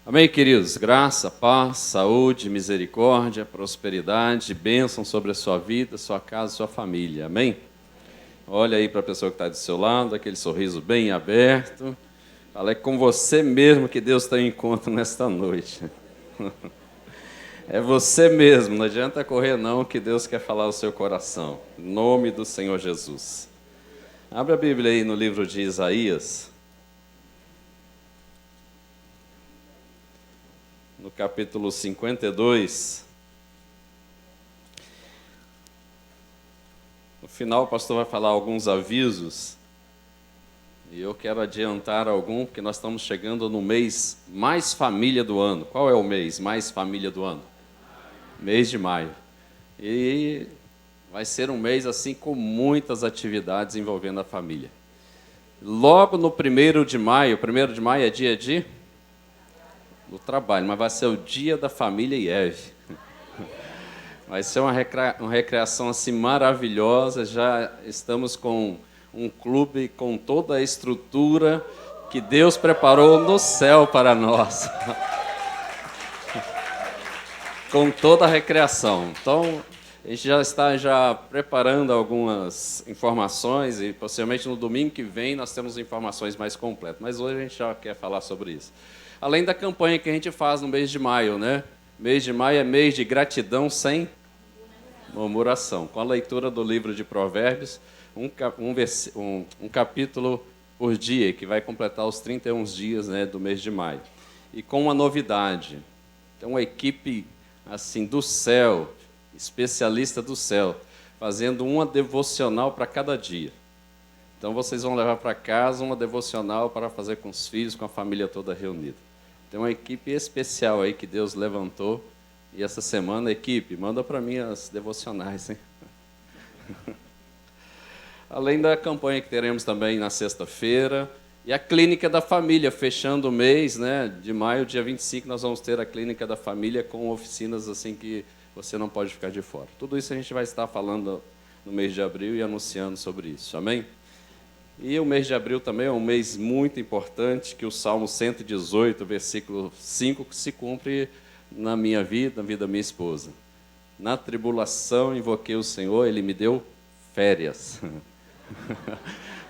Amém, queridos? Graça, paz, saúde, misericórdia, prosperidade, bênção sobre a sua vida, sua casa, sua família. Amém? Olha aí para a pessoa que está do seu lado, aquele sorriso bem aberto. Fala, é com você mesmo que Deus tem um encontro nesta noite. É você mesmo, não adianta correr não, que Deus quer falar ao seu coração. Em nome do Senhor Jesus. Abra a Bíblia aí no livro de Isaías. No capítulo 52. No final o pastor vai falar alguns avisos. E eu quero adiantar algum, porque nós estamos chegando no mês mais família do ano. Qual é o mês mais família do ano? Mês de maio. E vai ser um mês assim com muitas atividades envolvendo a família. Logo no 1º de maio, 1º de maio é dia de... do trabalho, mas vai ser o dia da família IEV. Vai ser uma recreação assim maravilhosa. Já estamos com um clube com toda a estrutura que Deus preparou no céu para nós. Com toda a recreação. Então, a gente já está preparando algumas informações e possivelmente no domingo que vem nós temos informações mais completas. Mas hoje a gente já quer falar sobre isso. Além da campanha que a gente faz no mês de maio, né? Mês de maio é mês de gratidão sem murmuração. Com a leitura do livro de Provérbios, um capítulo por dia, que vai completar os 31 dias, né, do mês de maio. E com uma novidade. Tem uma equipe assim do céu, especialista do céu, fazendo uma devocional para cada dia. Então vocês vão levar para casa uma devocional para fazer com os filhos, com a família toda reunida. Tem uma equipe especial aí que Deus levantou. E essa semana, equipe, manda para mim as devocionais, hein? Além da campanha que teremos também na sexta-feira. E a Clínica da Família, fechando o mês, né, de maio, dia 25, nós vamos ter a Clínica da Família com oficinas assim que você não pode ficar de fora. Tudo isso a gente vai estar falando no mês de abril e anunciando sobre isso. Amém? E o mês de abril também é um mês muito importante, que o Salmo 118, versículo 5, se cumpre na minha vida, na vida da minha esposa. Na tribulação invoquei o Senhor, Ele me deu férias.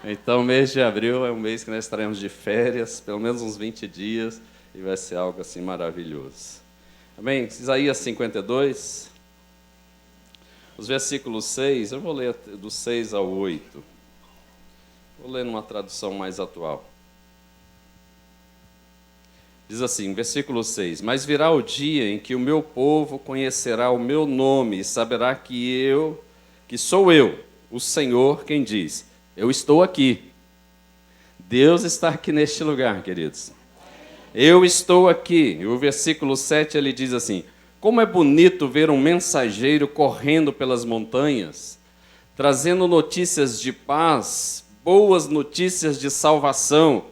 Então o mês de abril é um mês que nós estaremos de férias, pelo menos uns 20 dias, e vai ser algo assim maravilhoso. Amém? Isaías 52, os versículos 6, eu vou ler do 6 ao 8. Vou ler numa tradução mais atual. Diz assim, versículo 6. Mas virá o dia em que o meu povo conhecerá o meu nome e saberá que sou eu, o Senhor, quem diz, eu estou aqui. Deus está aqui neste lugar, queridos. Eu estou aqui. E o versículo 7 ele diz assim, como é bonito ver um mensageiro correndo pelas montanhas, trazendo notícias de paz, boas notícias de salvação.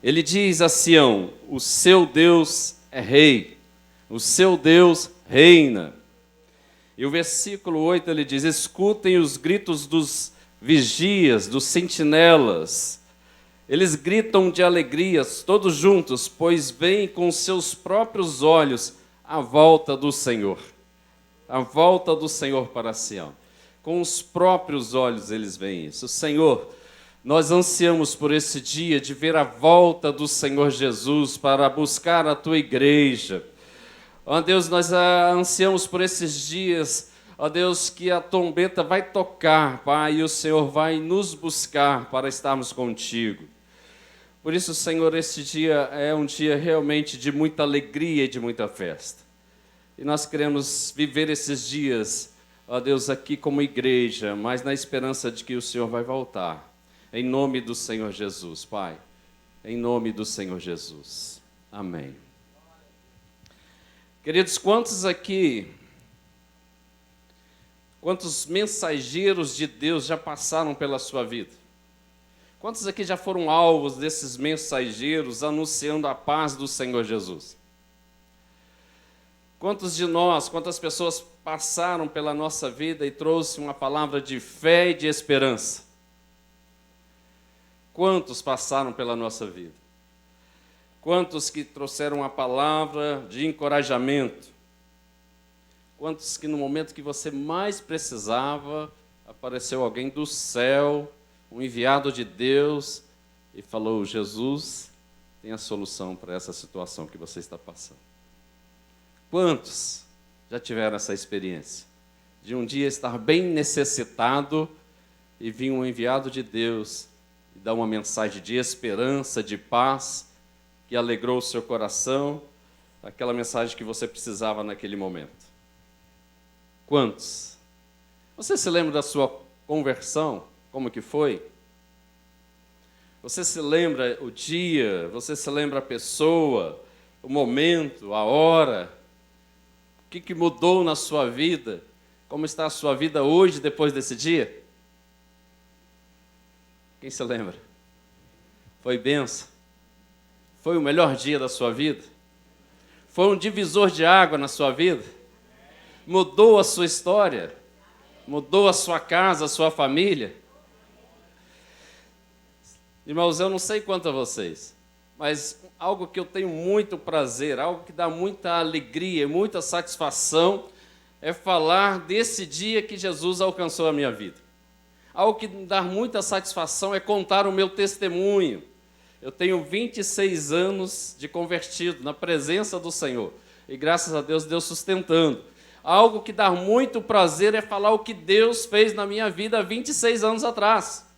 Ele diz a Sião, o seu Deus é rei, o seu Deus reina. E o versículo 8 ele diz, escutem os gritos dos vigias, dos sentinelas. Eles gritam de alegrias, todos juntos, pois veem com seus próprios olhos a volta do Senhor. A volta do Senhor para Sião. Com os próprios olhos eles veem isso. Senhor, nós ansiamos por esse dia de ver a volta do Senhor Jesus para buscar a Tua igreja. Ó Deus, nós ansiamos por esses dias, ó Deus, que a trombeta vai tocar, Pai, e o Senhor vai nos buscar para estarmos contigo. Por isso, Senhor, esse dia é um dia realmente de muita alegria e de muita festa. E nós queremos viver esses dias, ó Deus, aqui como igreja, mas na esperança de que o Senhor vai voltar. Em nome do Senhor Jesus, Pai. Em nome do Senhor Jesus. Amém. Queridos, quantos mensageiros de Deus já passaram pela sua vida? Quantos aqui já foram alvos desses mensageiros anunciando a paz do Senhor Jesus? Quantas pessoas passaram pela nossa vida e trouxe uma palavra de fé e de esperança? Quantos passaram pela nossa vida? Quantos que trouxeram uma palavra de encorajamento? Quantos que no momento que você mais precisava, apareceu alguém do céu, um enviado de Deus, e falou: Jesus tem a solução para essa situação que você está passando. Quantos já tiveram essa experiência? De um dia estar bem necessitado e vir um enviado de Deus e dar uma mensagem de esperança, de paz, que alegrou o seu coração, aquela mensagem que você precisava naquele momento. Quantos? Você se lembra da sua conversão? Como que foi? Você se lembra o dia? Você se lembra a pessoa, o momento, a hora? O que mudou na sua vida? Como está a sua vida hoje, depois desse dia? Quem se lembra? Foi bênção? Foi o melhor dia da sua vida? Foi um divisor de água na sua vida? Mudou a sua história? Mudou a sua casa, a sua família? Irmãos, eu não sei quanto a vocês, mas algo que eu tenho muito prazer, algo que dá muita alegria, muita satisfação, é falar desse dia que Jesus alcançou a minha vida. Algo que me dá muita satisfação é contar o meu testemunho. Eu tenho 26 anos de convertido na presença do Senhor, e graças a Deus, Deus sustentando. Algo que dá muito prazer é falar o que Deus fez na minha vida há 26 anos atrás.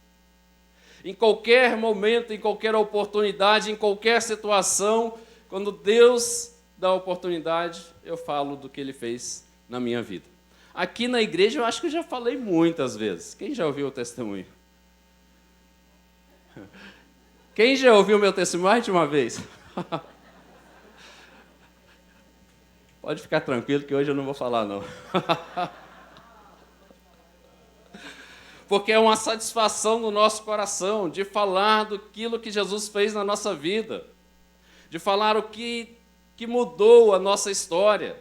Em qualquer momento, em qualquer oportunidade, em qualquer situação, quando Deus dá a oportunidade, eu falo do que Ele fez na minha vida. Aqui na igreja eu acho que eu já falei muitas vezes. Quem já ouviu o testemunho? Quem já ouviu o meu testemunho mais de uma vez? Pode ficar tranquilo que hoje eu não vou falar, não. Porque é uma satisfação no nosso coração de falar daquilo que Jesus fez na nossa vida, de falar o que mudou a nossa história.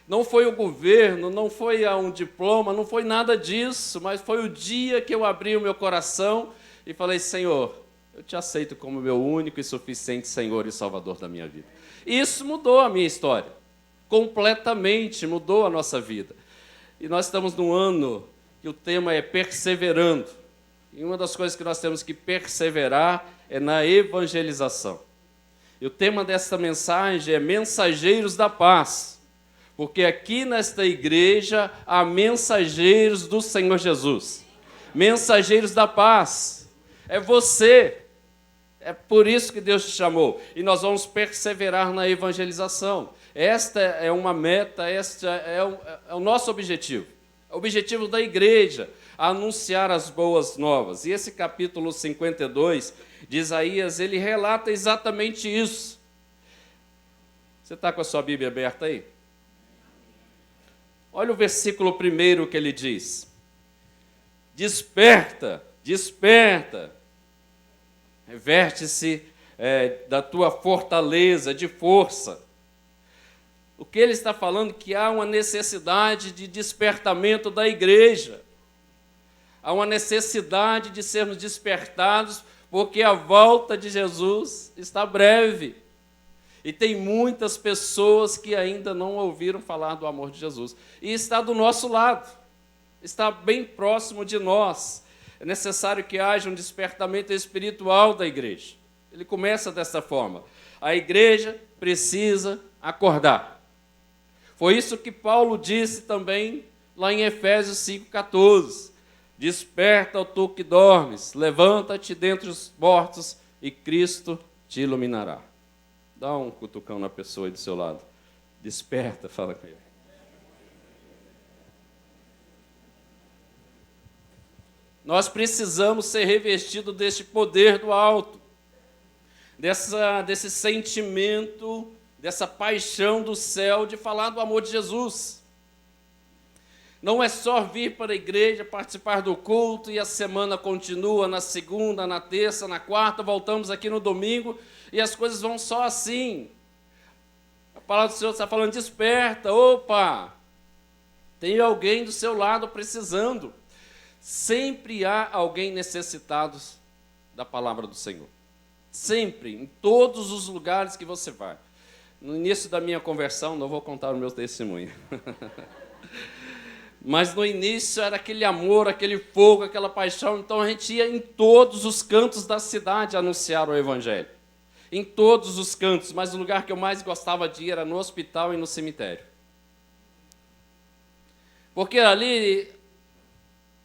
Não foi o governo, não foi um diploma, não foi nada disso, mas foi o dia que eu abri o meu coração e falei: Senhor, eu te aceito como meu único e suficiente Senhor e Salvador da minha vida. E isso mudou a minha história, completamente mudou a nossa vida. E nós estamos num ano que o tema é perseverando. E uma das coisas que nós temos que perseverar é na evangelização. E o tema desta mensagem é mensageiros da paz. Porque aqui nesta igreja há mensageiros do Senhor Jesus. Mensageiros da paz. É você. É por isso que Deus te chamou. E nós vamos perseverar na evangelização. Esta é uma meta, este é o nosso objetivo. É o objetivo da igreja, anunciar as boas novas. E esse capítulo 52 de Isaías, ele relata exatamente isso. Você está com a sua Bíblia aberta aí? Olha o versículo 1 que ele diz: desperta, desperta, reverte-se da tua fortaleza, de força. O que ele está falando? Que há uma necessidade de despertamento da igreja. Há uma necessidade de sermos despertados, porque a volta de Jesus está breve. E tem muitas pessoas que ainda não ouviram falar do amor de Jesus. E está do nosso lado, está bem próximo de nós. É necessário que haja um despertamento espiritual da igreja. Ele começa dessa forma: a igreja precisa acordar. Foi isso que Paulo disse também lá em Efésios 5,14. Desperta, ó tu que dormes, levanta-te dentre os mortos e Cristo te iluminará. Dá um cutucão na pessoa aí do seu lado. Desperta, fala com ele. Nós precisamos ser revestidos deste poder do alto, desse sentimento, dessa paixão do céu de falar do amor de Jesus. Não é só vir para a igreja, participar do culto e a semana continua na segunda, na terça, na quarta, voltamos aqui no domingo e as coisas vão só assim. A palavra do Senhor está falando: desperta, opa, tem alguém do seu lado precisando. Sempre há alguém necessitado da palavra do Senhor. Sempre, em todos os lugares que você vai. No início da minha conversão, não vou contar o meu testemunho. Mas no início era aquele amor, aquele fogo, aquela paixão. Então a gente ia em todos os cantos da cidade anunciar o Evangelho. Em todos os cantos, mas o lugar que eu mais gostava de ir era no hospital e no cemitério. Porque ali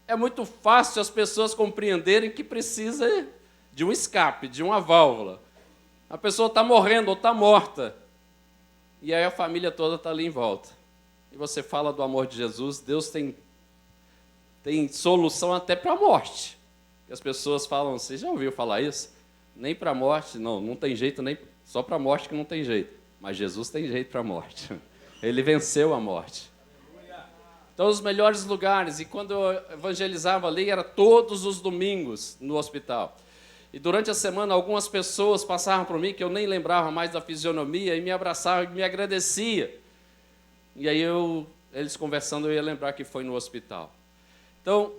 é muito fácil as pessoas compreenderem que precisa de um escape, de uma válvula. A pessoa está morrendo ou está morta. E aí a família toda está ali em volta. E você fala do amor de Jesus, Deus tem solução até para a morte. As pessoas falam, você já ouviu falar isso? Nem para a morte, não tem jeito, nem só para a morte que não tem jeito. Mas Jesus tem jeito para a morte. Ele venceu a morte. Então, os melhores lugares, e quando eu evangelizava ali, era todos os domingos no hospital. E durante a semana, algumas pessoas passavam por mim, que eu nem lembrava mais da fisionomia, e me abraçavam e me agradeciam. E aí, eles conversando, eu ia lembrar que foi no hospital. Então,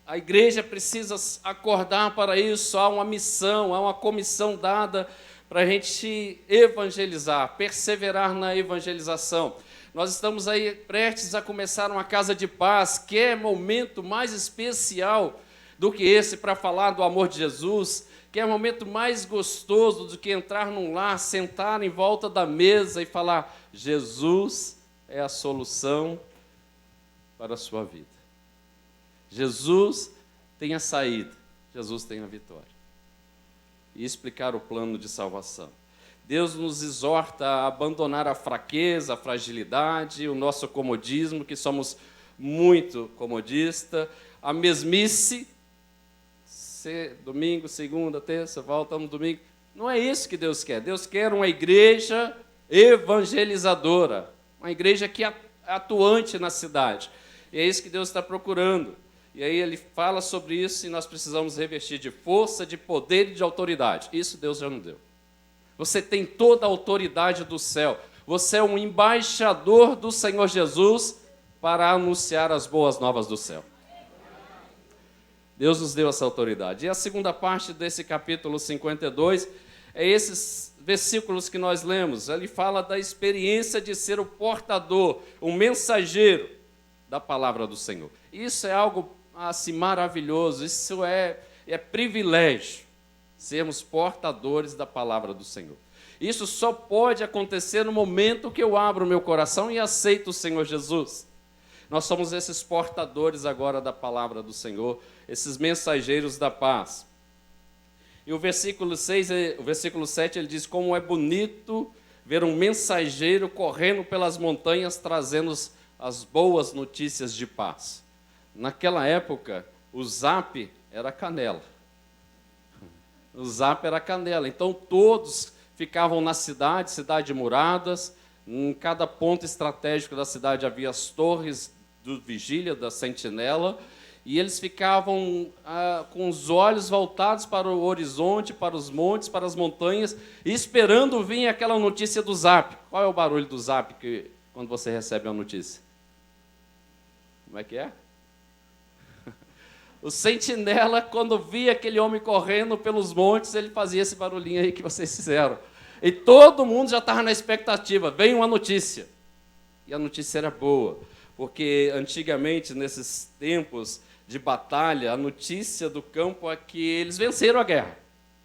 a igreja precisa acordar para isso, há uma missão, há uma comissão dada para a gente evangelizar, perseverar na evangelização. Nós estamos aí prestes a começar uma casa de paz, que é momento mais especial do que esse para falar do amor de Jesus, que é momento mais gostoso do que entrar num lar, sentar em volta da mesa e falar: Jesus é a solução para a sua vida. Jesus tem a saída, Jesus tem a vitória. E explicar o plano de salvação. Deus nos exorta a abandonar a fraqueza, a fragilidade, o nosso comodismo, que somos muito comodistas, a mesmice, domingo, segunda, terça, voltamos domingo. Não é isso que Deus quer. Deus quer uma igreja evangelizadora, uma igreja que é atuante na cidade. E é isso que Deus está procurando. E aí ele fala sobre isso e nós precisamos revestir de força, de poder e de autoridade. Isso Deus já nos deu. Você tem toda a autoridade do céu. Você é um embaixador do Senhor Jesus para anunciar as boas novas do céu. Deus nos deu essa autoridade. E a segunda parte desse capítulo 52 é esses versículos que nós lemos. Ele fala da experiência de ser o portador, o mensageiro da palavra do Senhor. Isso é algo assim maravilhoso, isso é privilégio. Sermos portadores da palavra do Senhor. Isso só pode acontecer no momento que eu abro o meu coração e aceito o Senhor Jesus. Nós somos esses portadores agora da palavra do Senhor, esses mensageiros da paz. E o versículo 7, ele diz: como é bonito ver um mensageiro correndo pelas montanhas, trazendo as boas notícias de paz. Naquela época, o zap era canela. O zap era canela. Então, todos ficavam na cidade muradas. Em cada ponto estratégico da cidade havia as torres do vigília, da sentinela. E eles ficavam com os olhos voltados para o horizonte, para os montes, para as montanhas, esperando vir aquela notícia do zap. Qual é o barulho do zap quando você recebe a notícia? Como é que é? O sentinela, quando via aquele homem correndo pelos montes, ele fazia esse barulhinho aí que vocês fizeram. E todo mundo já estava na expectativa, vem uma notícia. E a notícia era boa, porque antigamente, nesses tempos de batalha, a notícia do campo é que eles venceram a guerra.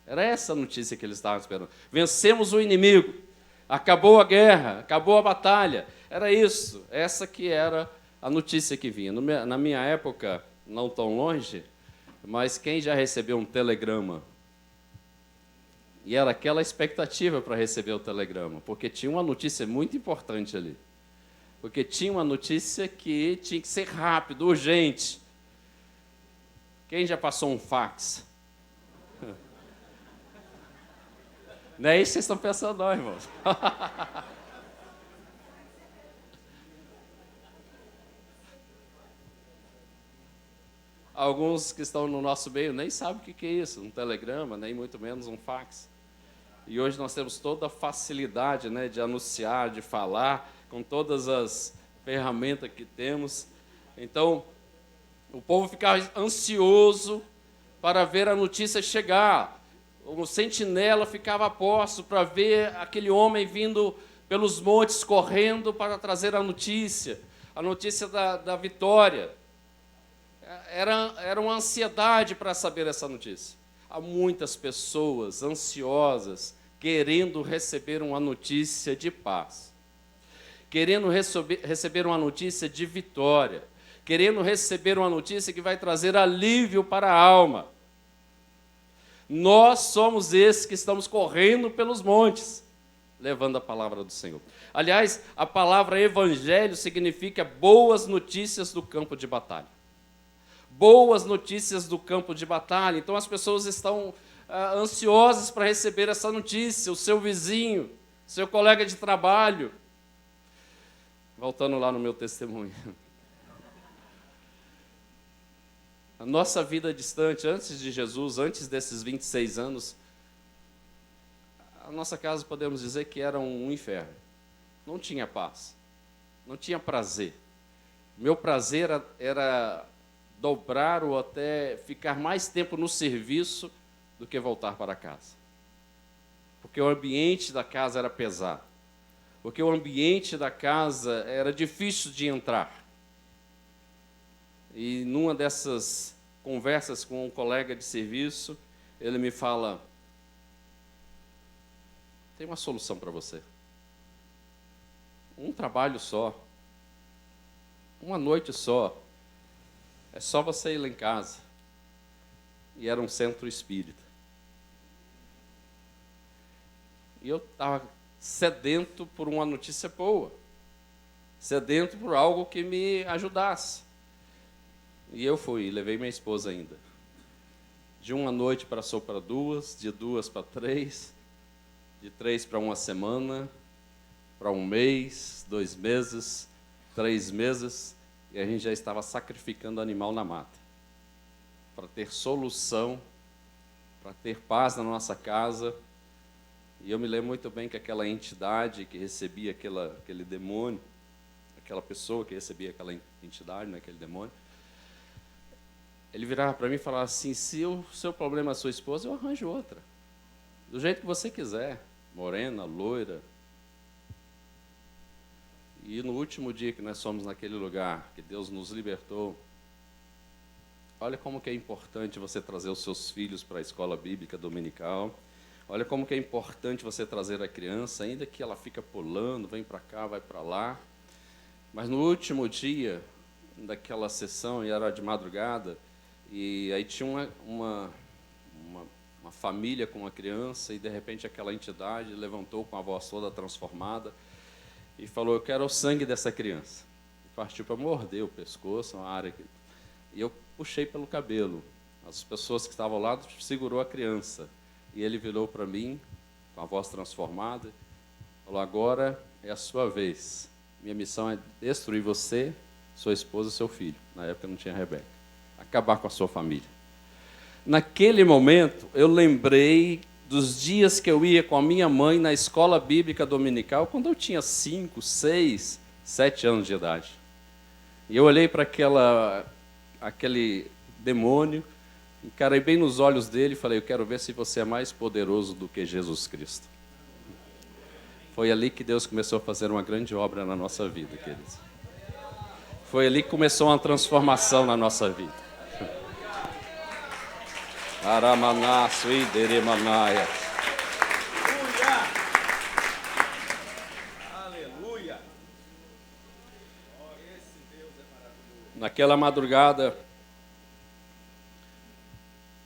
Era essa a notícia que eles estavam esperando. Vencemos o inimigo, acabou a guerra, acabou a batalha. Era isso, essa que era a notícia que vinha. Na minha época, não tão longe, mas quem já recebeu um telegrama? E era aquela expectativa para receber o telegrama, porque tinha uma notícia muito importante ali. Porque tinha uma notícia que tinha que ser rápido, urgente. Quem já passou um fax? Não é isso que vocês estão pensando, não, irmãos. Alguns que estão no nosso meio nem sabem o que é isso, um telegrama, nem muito menos um fax. E hoje nós temos toda a facilidade, né, de anunciar, de falar, com todas as ferramentas que temos. Então, o povo ficava ansioso para ver a notícia chegar. o sentinela ficava a posto para ver aquele homem vindo pelos montes, correndo para trazer a notícia da vitória. Era uma ansiedade para saber essa notícia. Há muitas pessoas ansiosas, querendo receber uma notícia de paz, querendo receber uma notícia de vitória, querendo receber uma notícia que vai trazer alívio para a alma. Nós somos esses que estamos correndo pelos montes, levando a palavra do Senhor. Aliás, a palavra evangelho significa boas notícias do campo de batalha. Boas notícias do campo de batalha. Então as pessoas estão ansiosas para receber essa notícia, o seu vizinho, seu colega de trabalho. Voltando lá no meu testemunho. A nossa vida distante, antes de Jesus, antes desses 26 anos, a nossa casa, podemos dizer que era um inferno. Não tinha paz, não tinha prazer. Meu prazer era dobrar ou até ficar mais tempo no serviço do que voltar para casa. Porque o ambiente da casa era pesado. Porque o ambiente da casa era difícil de entrar. E numa dessas conversas com um colega de serviço, ele me fala: tem uma solução para você. Um trabalho só, uma noite só, é só você ir lá em casa. E era um centro espírita. E eu estava sedento por uma notícia boa, sedento por algo que me ajudasse. E eu fui, levei minha esposa ainda. De uma noite passou para duas, de duas para três, de 3 para uma semana, para um mês, 2 meses, 3 meses, e a gente já estava sacrificando animal na mata, para ter solução, para ter paz na nossa casa. E eu me lembro muito bem que aquela entidade que recebia aquele demônio, aquela pessoa que recebia aquela entidade, aquele demônio, ele virava para mim e falava assim: se o seu problema é a sua esposa, eu arranjo outra, do jeito que você quiser, morena, loira. E no último dia que nós fomos naquele lugar, que Deus nos libertou, olha como que é importante você trazer os seus filhos para a escola bíblica dominical. Olha como que é importante você trazer a criança, ainda que ela fica pulando, vem para cá, vai para lá. Mas no último dia daquela sessão, e era de madrugada, e aí tinha uma família com uma criança, e de repente aquela entidade levantou com a voz toda transformada e falou: eu quero o sangue dessa criança. E partiu para morder o pescoço, uma área que... E eu puxei pelo cabelo. As pessoas que estavam ao lado segurou a criança. E ele virou para mim, com a voz transformada, falou: agora é a sua vez. Minha missão é destruir você, sua esposa e seu filho. Na época não tinha Rebeca. Acabar com a sua família. Naquele momento, eu lembrei dos dias que eu ia com a minha mãe na escola bíblica dominical, quando eu tinha 5, 6, 7 anos de idade. E eu olhei para aquele demônio, encarei bem nos olhos dele e falei: eu quero ver se você é mais poderoso do que Jesus Cristo. Foi ali que Deus começou a fazer uma grande obra na nossa vida, queridos. Foi ali que começou uma transformação na nossa vida. Aramanaço e deremanaia. Aleluia! Naquela madrugada,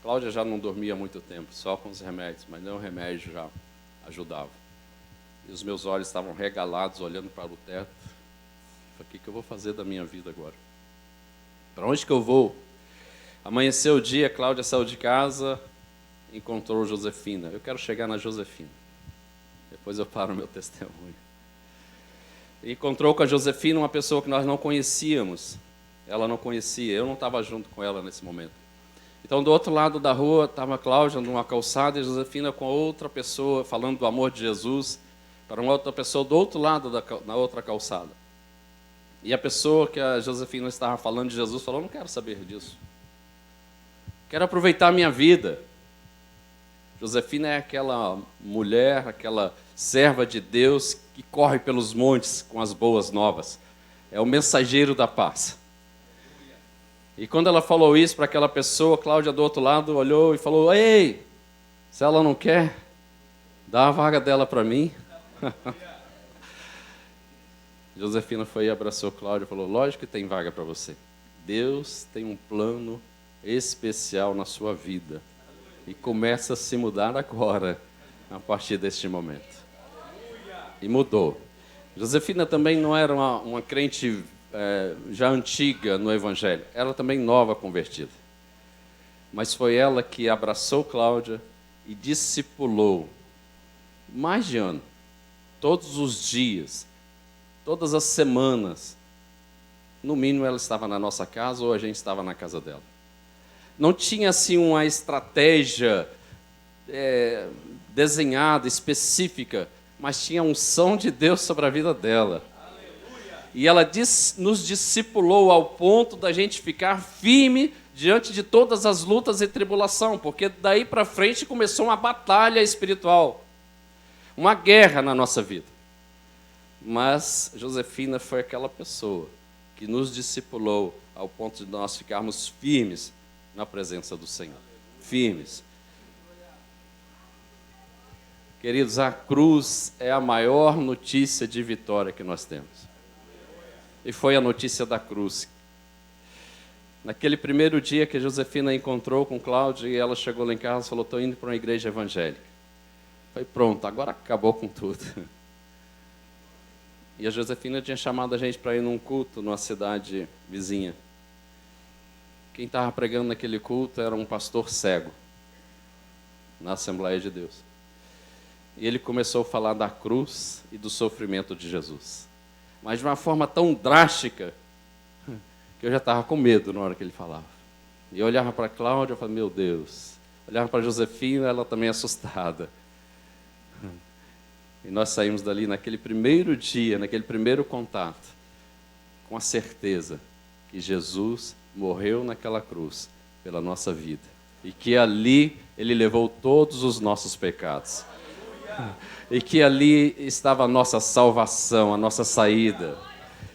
Cláudia já não dormia há muito tempo, só com os remédios, mas nem o remédio já ajudava. E os meus olhos estavam regalados, olhando para o teto. Falei: o que eu vou fazer da minha vida agora? Para onde que eu vou? Amanheceu o dia, Cláudia saiu de casa, encontrou Josefina. Eu quero chegar na Josefina. Depois eu paro o meu testemunho. Encontrou com a Josefina uma pessoa que nós não conhecíamos. Ela não conhecia, eu não estava junto com ela nesse momento. Então, do outro lado da rua, estava a Cláudia numa calçada e a Josefina com outra pessoa, falando do amor de Jesus, para uma outra pessoa do outro lado, na outra calçada. E a pessoa que a Josefina estava falando de Jesus falou: não quero saber disso. Quero aproveitar a minha vida. Josefina é aquela mulher, aquela serva de Deus que corre pelos montes com as boas novas. É o mensageiro da paz. E quando ela falou isso para aquela pessoa, Cláudia do outro lado olhou e falou: ei, se ela não quer, dá a vaga dela para mim. Josefina foi e abraçou Cláudia e falou: lógico que tem vaga para você. Deus tem um plano especial na sua vida. E começa a se mudar agora, a partir deste momento. E mudou. Josefina também não era uma crente já antiga no Evangelho. Ela também nova convertida. Mas foi ela que abraçou Cláudia e discipulou mais de ano. Todos os dias, todas as semanas. No mínimo ela estava na nossa casa ou a gente estava na casa dela. Não tinha assim uma estratégia desenhada, específica, mas tinha a unção de Deus sobre a vida dela. E ela nos discipulou ao ponto da gente ficar firme diante de todas as lutas e tribulação, porque daí para frente começou uma batalha espiritual, uma guerra na nossa vida. Mas Josefina foi aquela pessoa que nos discipulou ao ponto de nós ficarmos firmes na presença do Senhor. Firmes. Queridos, a cruz é a maior notícia de vitória que nós temos. E foi a notícia da cruz. Naquele primeiro dia que a Josefina encontrou com Cláudia e ela chegou lá em casa e falou: estou indo para uma igreja evangélica. Foi pronto, agora acabou com tudo. E a Josefina tinha chamado a gente para ir num culto numa cidade vizinha. Quem estava pregando naquele culto era um pastor cego, na Assembleia de Deus. E ele começou a falar da cruz e do sofrimento de Jesus. Mas de uma forma tão drástica, que eu já estava com medo na hora que ele falava. E eu olhava para a Cláudia e falava: meu Deus. Olhava para a Josefina, ela também assustada. E nós saímos dali naquele primeiro dia, naquele primeiro contato, com a certeza que Jesus morreu naquela cruz pela nossa vida. E que ali Ele levou todos os nossos pecados. E que ali estava a nossa salvação, a nossa saída.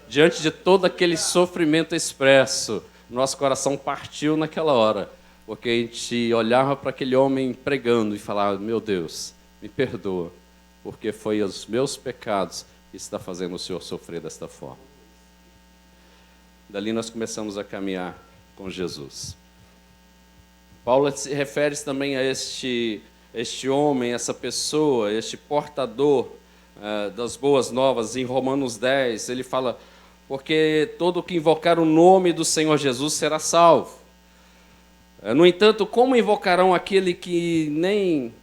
Diante de todo aquele sofrimento expresso, nosso coração partiu naquela hora. Porque a gente olhava para aquele homem pregando e falava: meu Deus, me perdoa. Porque foi os meus pecados que está fazendo o Senhor sofrer desta forma. Dali nós começamos a caminhar com Jesus. Paulo se refere também a este homem, essa pessoa, este portador das boas novas. Em Romanos 10, ele fala: porque todo que invocar o nome do Senhor Jesus será salvo. No entanto, como invocarão aquele que nem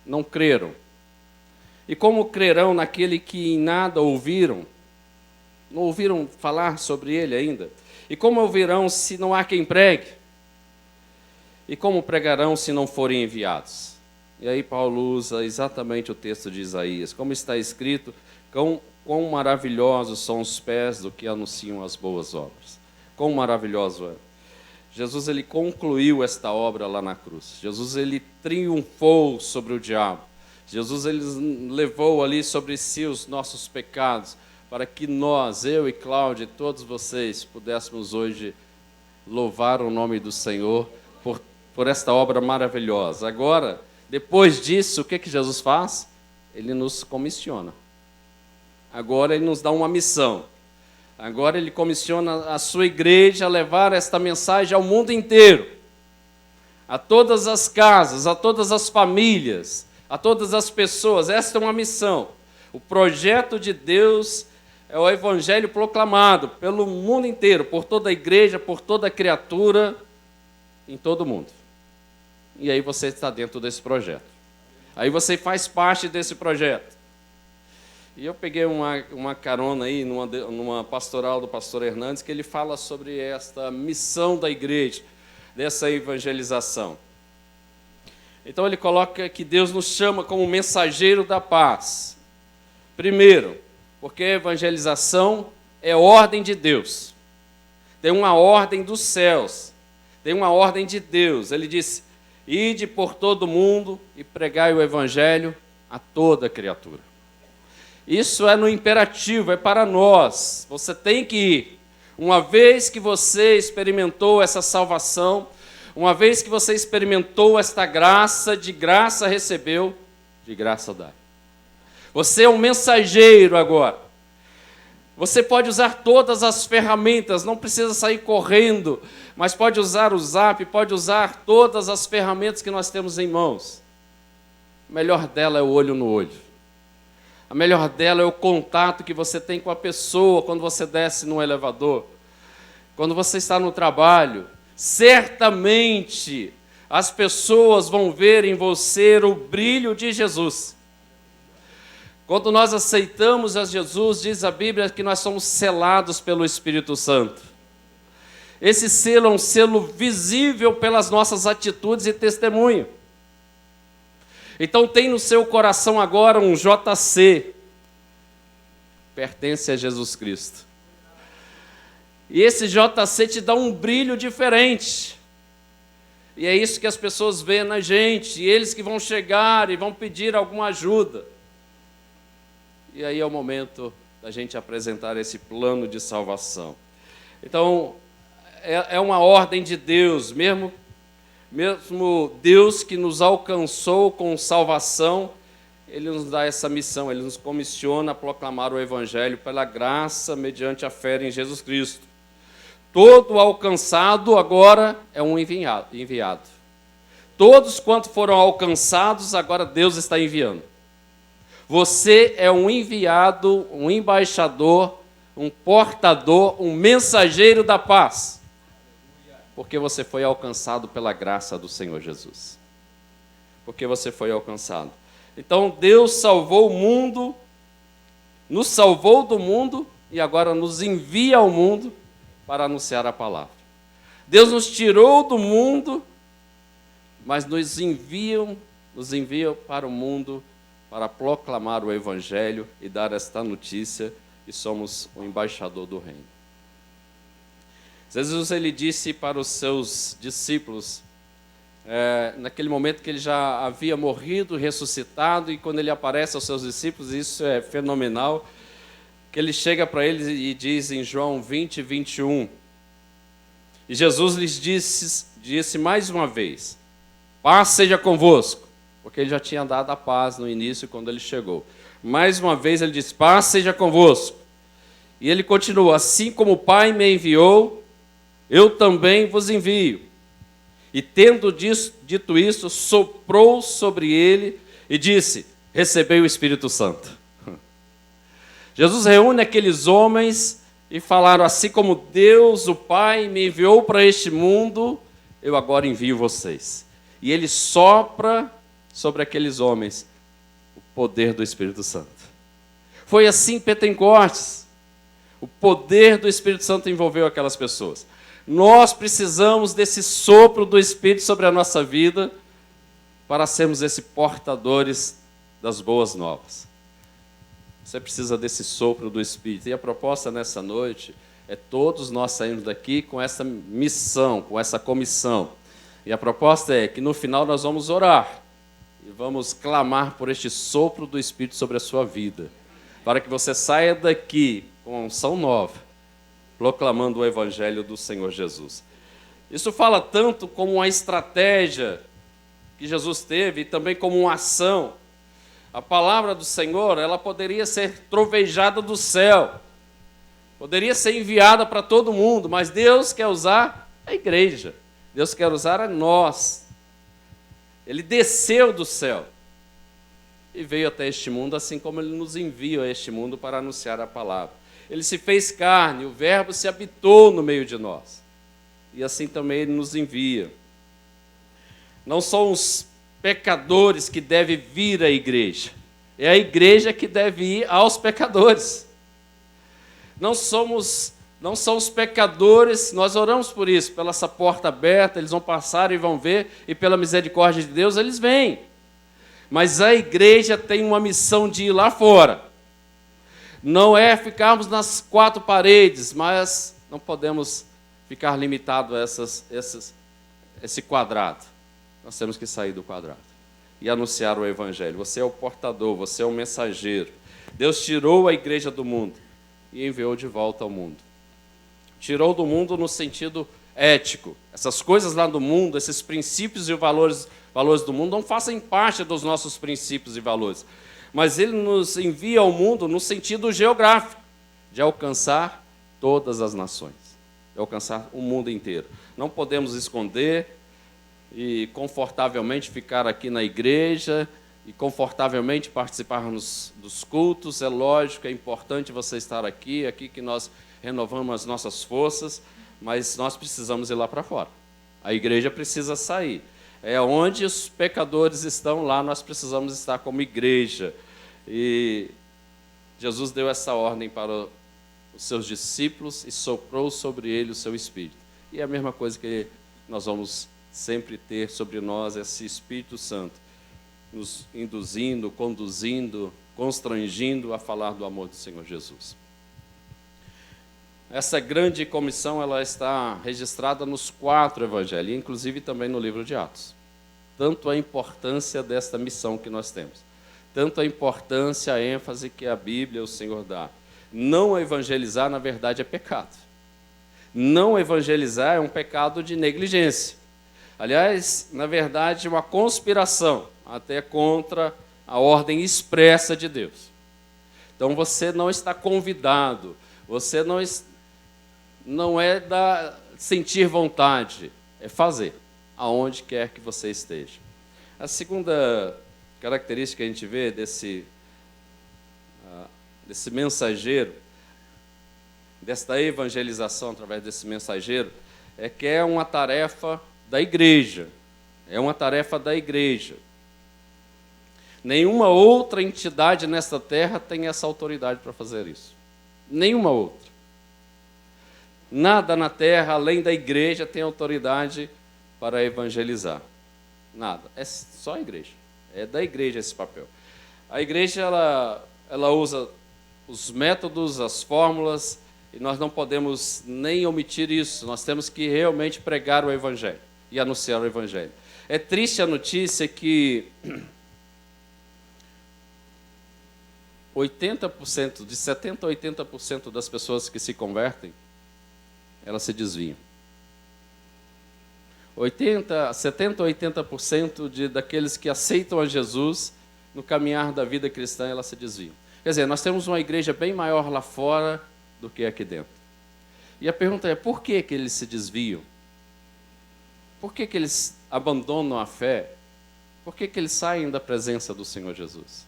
não creram? E como crerão naquele que em nada ouviram? Não ouviram falar sobre ele ainda? E como ouvirão se não há quem pregue? E como pregarão se não forem enviados? E aí Paulo usa exatamente o texto de Isaías. Como está escrito: quão maravilhosos são os pés do que anunciam as boas obras. Quão maravilhoso é. Jesus, ele concluiu esta obra lá na cruz. Jesus, ele triunfou sobre o diabo. Jesus, ele levou ali sobre si os nossos pecados, para que nós, eu e Cláudia e todos vocês, pudéssemos hoje louvar o nome do Senhor por esta obra maravilhosa. Agora, depois disso, o que Jesus faz? Ele nos comissiona. Agora ele nos dá uma missão. Agora ele comissiona a sua igreja a levar esta mensagem ao mundo inteiro. A todas as casas, a todas as famílias, a todas as pessoas. Esta é uma missão. O projeto de Deus é o evangelho proclamado pelo mundo inteiro, por toda a igreja, por toda a criatura, em todo o mundo. E aí você está dentro desse projeto. Aí você faz parte desse projeto. E eu peguei uma carona aí numa pastoral do pastor Hernandes, que ele fala sobre esta missão da igreja, dessa evangelização. Então ele coloca que Deus nos chama como mensageiro da paz. Primeiro, porque a evangelização é ordem de Deus. Tem uma ordem dos céus. Tem uma ordem de Deus. Ele disse: Ide por todo mundo e pregai o evangelho a toda criatura. Isso é no imperativo, é para nós. Você tem que ir. Uma vez que você experimentou essa salvação, uma vez que você experimentou esta graça, de graça recebeu, de graça dá. Você é um mensageiro agora. Você pode usar todas as ferramentas, não precisa sair correndo, mas pode usar o Zap, pode usar todas as ferramentas que nós temos em mãos. A melhor dela é o olho no olho. A melhor dela é o contato que você tem com a pessoa quando você desce no elevador, quando você está no trabalho. Certamente as pessoas vão ver em você o brilho de Jesus. Quando nós aceitamos a Jesus, diz a Bíblia que nós somos selados pelo Espírito Santo. Esse selo é um selo visível pelas nossas atitudes e testemunho. Então tem no seu coração agora um JC, pertence a Jesus Cristo. E esse JC te dá um brilho diferente. E é isso que as pessoas veem na gente, e eles que vão chegar e vão pedir alguma ajuda. E aí é o momento da gente apresentar esse plano de salvação. Então, é uma ordem de Deus, mesmo Deus que nos alcançou com salvação, Ele nos dá essa missão, Ele nos comissiona a proclamar o Evangelho pela graça, mediante a fé em Jesus Cristo. Todo alcançado agora é um enviado. Todos quanto foram alcançados, agora Deus está enviando. Você é um enviado, um embaixador, um portador, um mensageiro da paz. Porque você foi alcançado pela graça do Senhor Jesus. Porque você foi alcançado. Então Deus salvou o mundo, nos salvou do mundo e agora nos envia ao mundo para anunciar a palavra. Deus nos tirou do mundo, mas nos envia para o mundo para proclamar o Evangelho e dar esta notícia e somos o embaixador do reino. Jesus ele disse para os seus discípulos, naquele momento que ele já havia morrido, ressuscitado, e quando ele aparece aos seus discípulos, isso é fenomenal, que ele chega para eles e diz em João 20, 21, e Jesus lhes disse mais uma vez, paz seja convosco, porque ele já tinha dado a paz no início quando ele chegou. Mais uma vez ele disse, paz seja convosco. E ele continuou, assim como o Pai me enviou, eu também vos envio. E tendo dito isso, soprou sobre ele e disse, recebei o Espírito Santo. Jesus reúne aqueles homens e falaram, assim como Deus, o Pai, me enviou para este mundo, eu agora envio vocês. E ele sopra sobre aqueles homens o poder do Espírito Santo. Foi assim em Pentecostes. O poder do Espírito Santo envolveu aquelas pessoas. Nós precisamos desse sopro do Espírito sobre a nossa vida para sermos esses portadores das boas novas. Você precisa desse sopro do Espírito. E a proposta nessa noite é todos nós sairmos daqui com essa missão, com essa comissão. E a proposta é que no final nós vamos orar e vamos clamar por este sopro do Espírito sobre a sua vida, para que você saia daqui com uma unção nova, proclamando o Evangelho do Senhor Jesus. Isso fala tanto como uma estratégia que Jesus teve e também como uma ação. A palavra do Senhor, ela poderia ser trovejada do céu, poderia ser enviada para todo mundo, mas Deus quer usar a igreja, Deus quer usar a nós. Ele desceu do céu e veio até este mundo, assim como Ele nos envia a este mundo para anunciar a palavra. Ele se fez carne, o Verbo se habitou no meio de nós. E assim também Ele nos envia. Não são os pecadores que devem vir à igreja. É a igreja que deve ir aos pecadores. Não são os pecadores, nós oramos por isso, pela essa porta aberta, eles vão passar e vão ver, e pela misericórdia de Deus eles vêm. Mas a igreja tem uma missão de ir lá fora. Não é ficarmos nas quatro paredes, mas não podemos ficar limitados a esse quadrado. nós temos que sair do quadrado e anunciar o Evangelho. Você é o portador, você é o mensageiro. Deus tirou a igreja do mundo e enviou de volta ao mundo. Tirou do mundo no sentido ético. Essas coisas lá do mundo, esses princípios e valores do mundo não fazem parte dos nossos princípios e valores. Mas Ele nos envia ao mundo no sentido geográfico, de alcançar todas as nações, de alcançar o mundo inteiro. Não podemos esconder e confortavelmente ficar aqui na igreja e confortavelmente participar dos cultos. É lógico, é importante você estar aqui que nós renovamos as nossas forças, mas nós precisamos ir lá para fora. A igreja precisa sair. É onde os pecadores estão, lá nós precisamos estar como igreja. E Jesus deu essa ordem para os seus discípulos e soprou sobre ele o seu Espírito. E é a mesma coisa que nós vamos sempre ter sobre nós, esse Espírito Santo, nos induzindo, conduzindo, constrangindo a falar do amor do Senhor Jesus. Essa grande comissão, ela está registrada nos 4 evangelhos, inclusive também no livro de Atos. Tanto a importância desta missão que nós temos, tanto a importância, a ênfase que a Bíblia, o Senhor dá. Não evangelizar, na verdade, é pecado. Não evangelizar é um pecado de negligência. Aliás, na verdade, uma conspiração, até contra a ordem expressa de Deus. Então, você não está convidado, você não é sentir vontade, é fazer, aonde quer que você esteja. A segunda característica que a gente vê desse mensageiro, desta evangelização através desse mensageiro, é que é uma tarefa da igreja. É uma tarefa da igreja. Nenhuma outra entidade nesta terra tem essa autoridade para fazer isso. Nenhuma outra. Nada na terra, além da igreja, tem autoridade para evangelizar. Nada. É só a igreja. É da igreja esse papel. A igreja, ela usa os métodos, as fórmulas, e nós não podemos nem omitir isso. Nós temos que realmente pregar o Evangelho e anunciar o Evangelho. É triste a notícia que 80%, de 70% a 80% das pessoas que se convertem, elas se desviam. 70% a 80% daqueles que aceitam a Jesus no caminhar da vida cristã, elas se desviam. Quer dizer, nós temos uma igreja bem maior lá fora do que aqui dentro. E a pergunta é, por que eles se desviam? Por que eles abandonam a fé? Por que eles saem da presença do Senhor Jesus?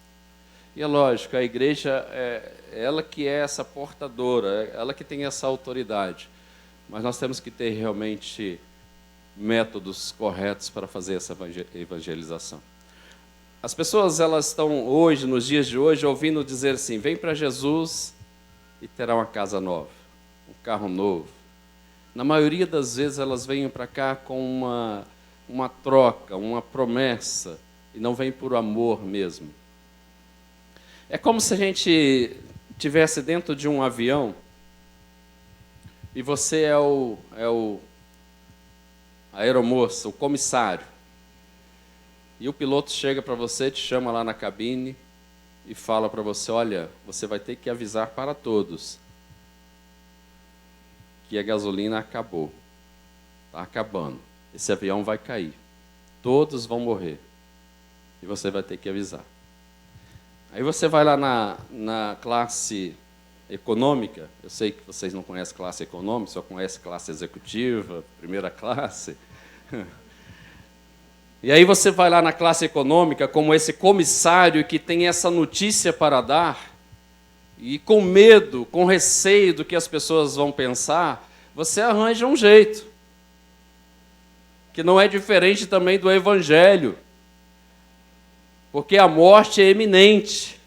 E é lógico, a igreja é ela que é essa portadora, é ela que tem essa autoridade. Mas nós temos que ter realmente métodos corretos para fazer essa evangelização. As pessoas, elas estão hoje, nos dias de hoje, ouvindo dizer assim, vem para Jesus e terá uma casa nova, um carro novo. Na maioria das vezes elas vêm para cá com uma troca, uma promessa, e não vêm por amor mesmo. É como se a gente estivesse dentro de um avião e você é o aeromoça, o comissário. E o piloto chega para você, te chama lá na cabine e fala para você, olha, você vai ter que avisar para todos que a gasolina acabou. Está acabando. Esse avião vai cair. Todos vão morrer. E você vai ter que avisar. Aí você vai lá na classe econômica. Eu sei que vocês não conhecem classe econômica, só conhecem classe executiva, primeira classe. E aí você vai lá na classe econômica como esse comissário que tem essa notícia para dar, e com medo, com receio do que as pessoas vão pensar, você arranja um jeito, que não é diferente também do Evangelho, porque a morte é iminente,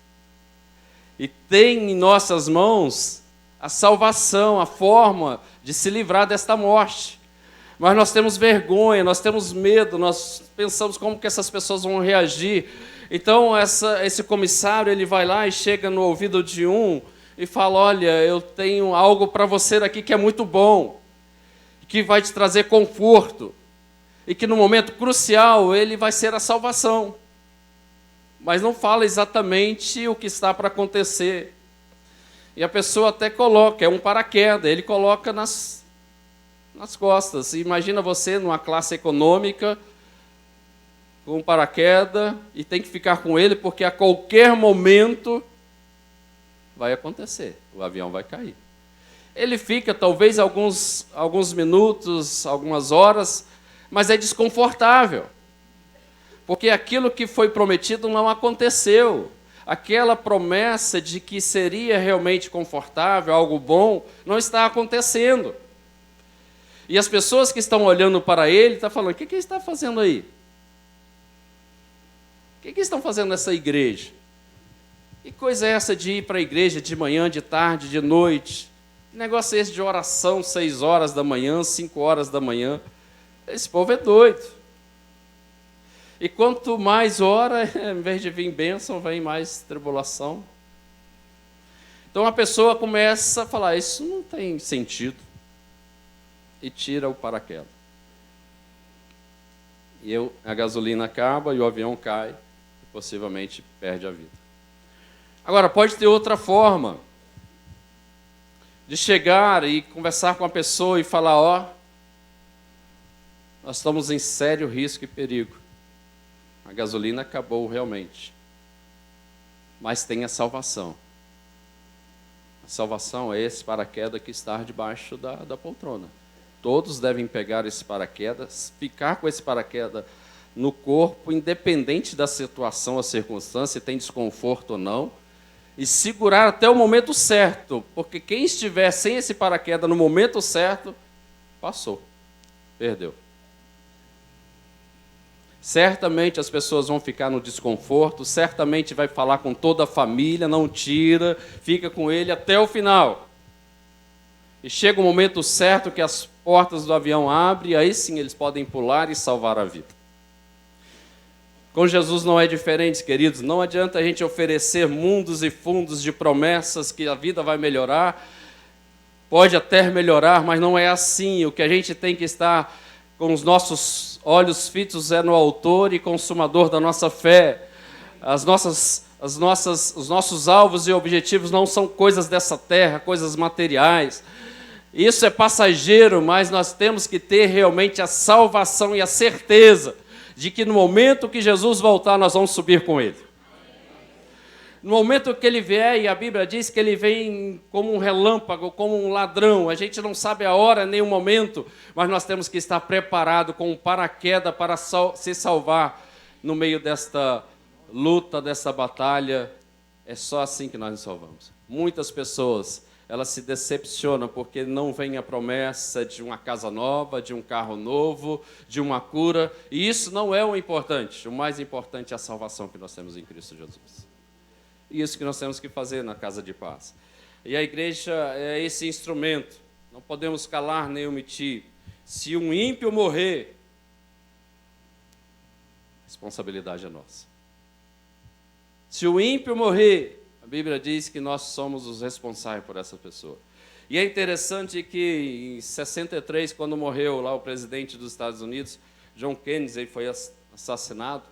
e tem em nossas mãos a salvação, a forma de se livrar desta morte. Mas nós temos vergonha, nós temos medo, nós pensamos como que essas pessoas vão reagir. Então, esse comissário, ele vai lá e chega no ouvido de um e fala, olha, eu tenho algo para você aqui que é muito bom, que vai te trazer conforto. e que no momento crucial ele vai ser a salvação. Mas não fala exatamente o que está para acontecer. E a pessoa até coloca, é um paraquedas, ele coloca nas costas. Imagina você numa classe econômica, com um paraquedas, e tem que ficar com ele, porque a qualquer momento vai acontecer, o avião vai cair. Ele fica talvez alguns minutos, algumas horas, mas é desconfortável, porque aquilo que foi prometido não aconteceu. Aquela promessa de que seria realmente confortável, algo bom, não está acontecendo. E as pessoas que estão olhando para ele estão falando: o que ele está fazendo aí? O que estão fazendo nessa igreja? Que coisa é essa de ir para a igreja de manhã, de tarde, de noite? Que negócio é esse de oração 6 horas da manhã, 5 horas da manhã? Esse povo é doido. E quanto mais ora, em vez de vir bênção, vem mais tribulação. Então a pessoa começa a falar: isso não tem sentido. E tira o paraquedas. E a gasolina acaba e o avião cai, e possivelmente perde a vida. Agora, pode ter outra forma de chegar e conversar com a pessoa e falar: ó, nós estamos em sério risco e perigo. A gasolina acabou realmente. Mas tem a salvação. A salvação é esse paraquedas que está debaixo da poltrona. Todos devem pegar esse paraquedas, ficar com esse paraquedas no corpo, independente da situação ou circunstância, se tem desconforto ou não, e segurar até o momento certo, porque quem estiver sem esse paraquedas no momento certo, passou, perdeu. Certamente as pessoas vão ficar no desconforto, certamente vai falar com toda a família, não tira, fica com ele até o final. E chega o momento certo que as portas do avião abrem, e aí sim eles podem pular e salvar a vida. Com Jesus não é diferente, queridos. Não adianta a gente oferecer mundos e fundos de promessas que a vida vai melhorar. Pode até melhorar, mas não é assim. O que a gente tem que estar com os nossos olhos fitos é no autor e consumador da nossa fé. Os nossos alvos e objetivos não são coisas dessa terra, coisas materiais. Isso é passageiro, mas nós temos que ter realmente a salvação e a certeza de que no momento que Jesus voltar, nós vamos subir com Ele. No momento que Ele vier, e a Bíblia diz que Ele vem como um relâmpago, como um ladrão, a gente não sabe a hora nem o momento, mas nós temos que estar preparados com um paraquedas para se salvar no meio desta luta, dessa batalha. É só assim que nós nos salvamos. Muitas pessoas, elas se decepcionam porque não vem a promessa de uma casa nova, de um carro novo, de uma cura. E isso não é o importante. O mais importante é a salvação que nós temos em Cristo Jesus. E isso que nós temos que fazer na Casa de Paz. E a igreja é esse instrumento. Não podemos calar nem omitir. Se um ímpio morrer, a responsabilidade é nossa. Se o ímpio morrer, a Bíblia diz que nós somos os responsáveis por essa pessoa. E é interessante que em 63, quando morreu lá o presidente dos Estados Unidos, John Kennedy, ele foi assassinado.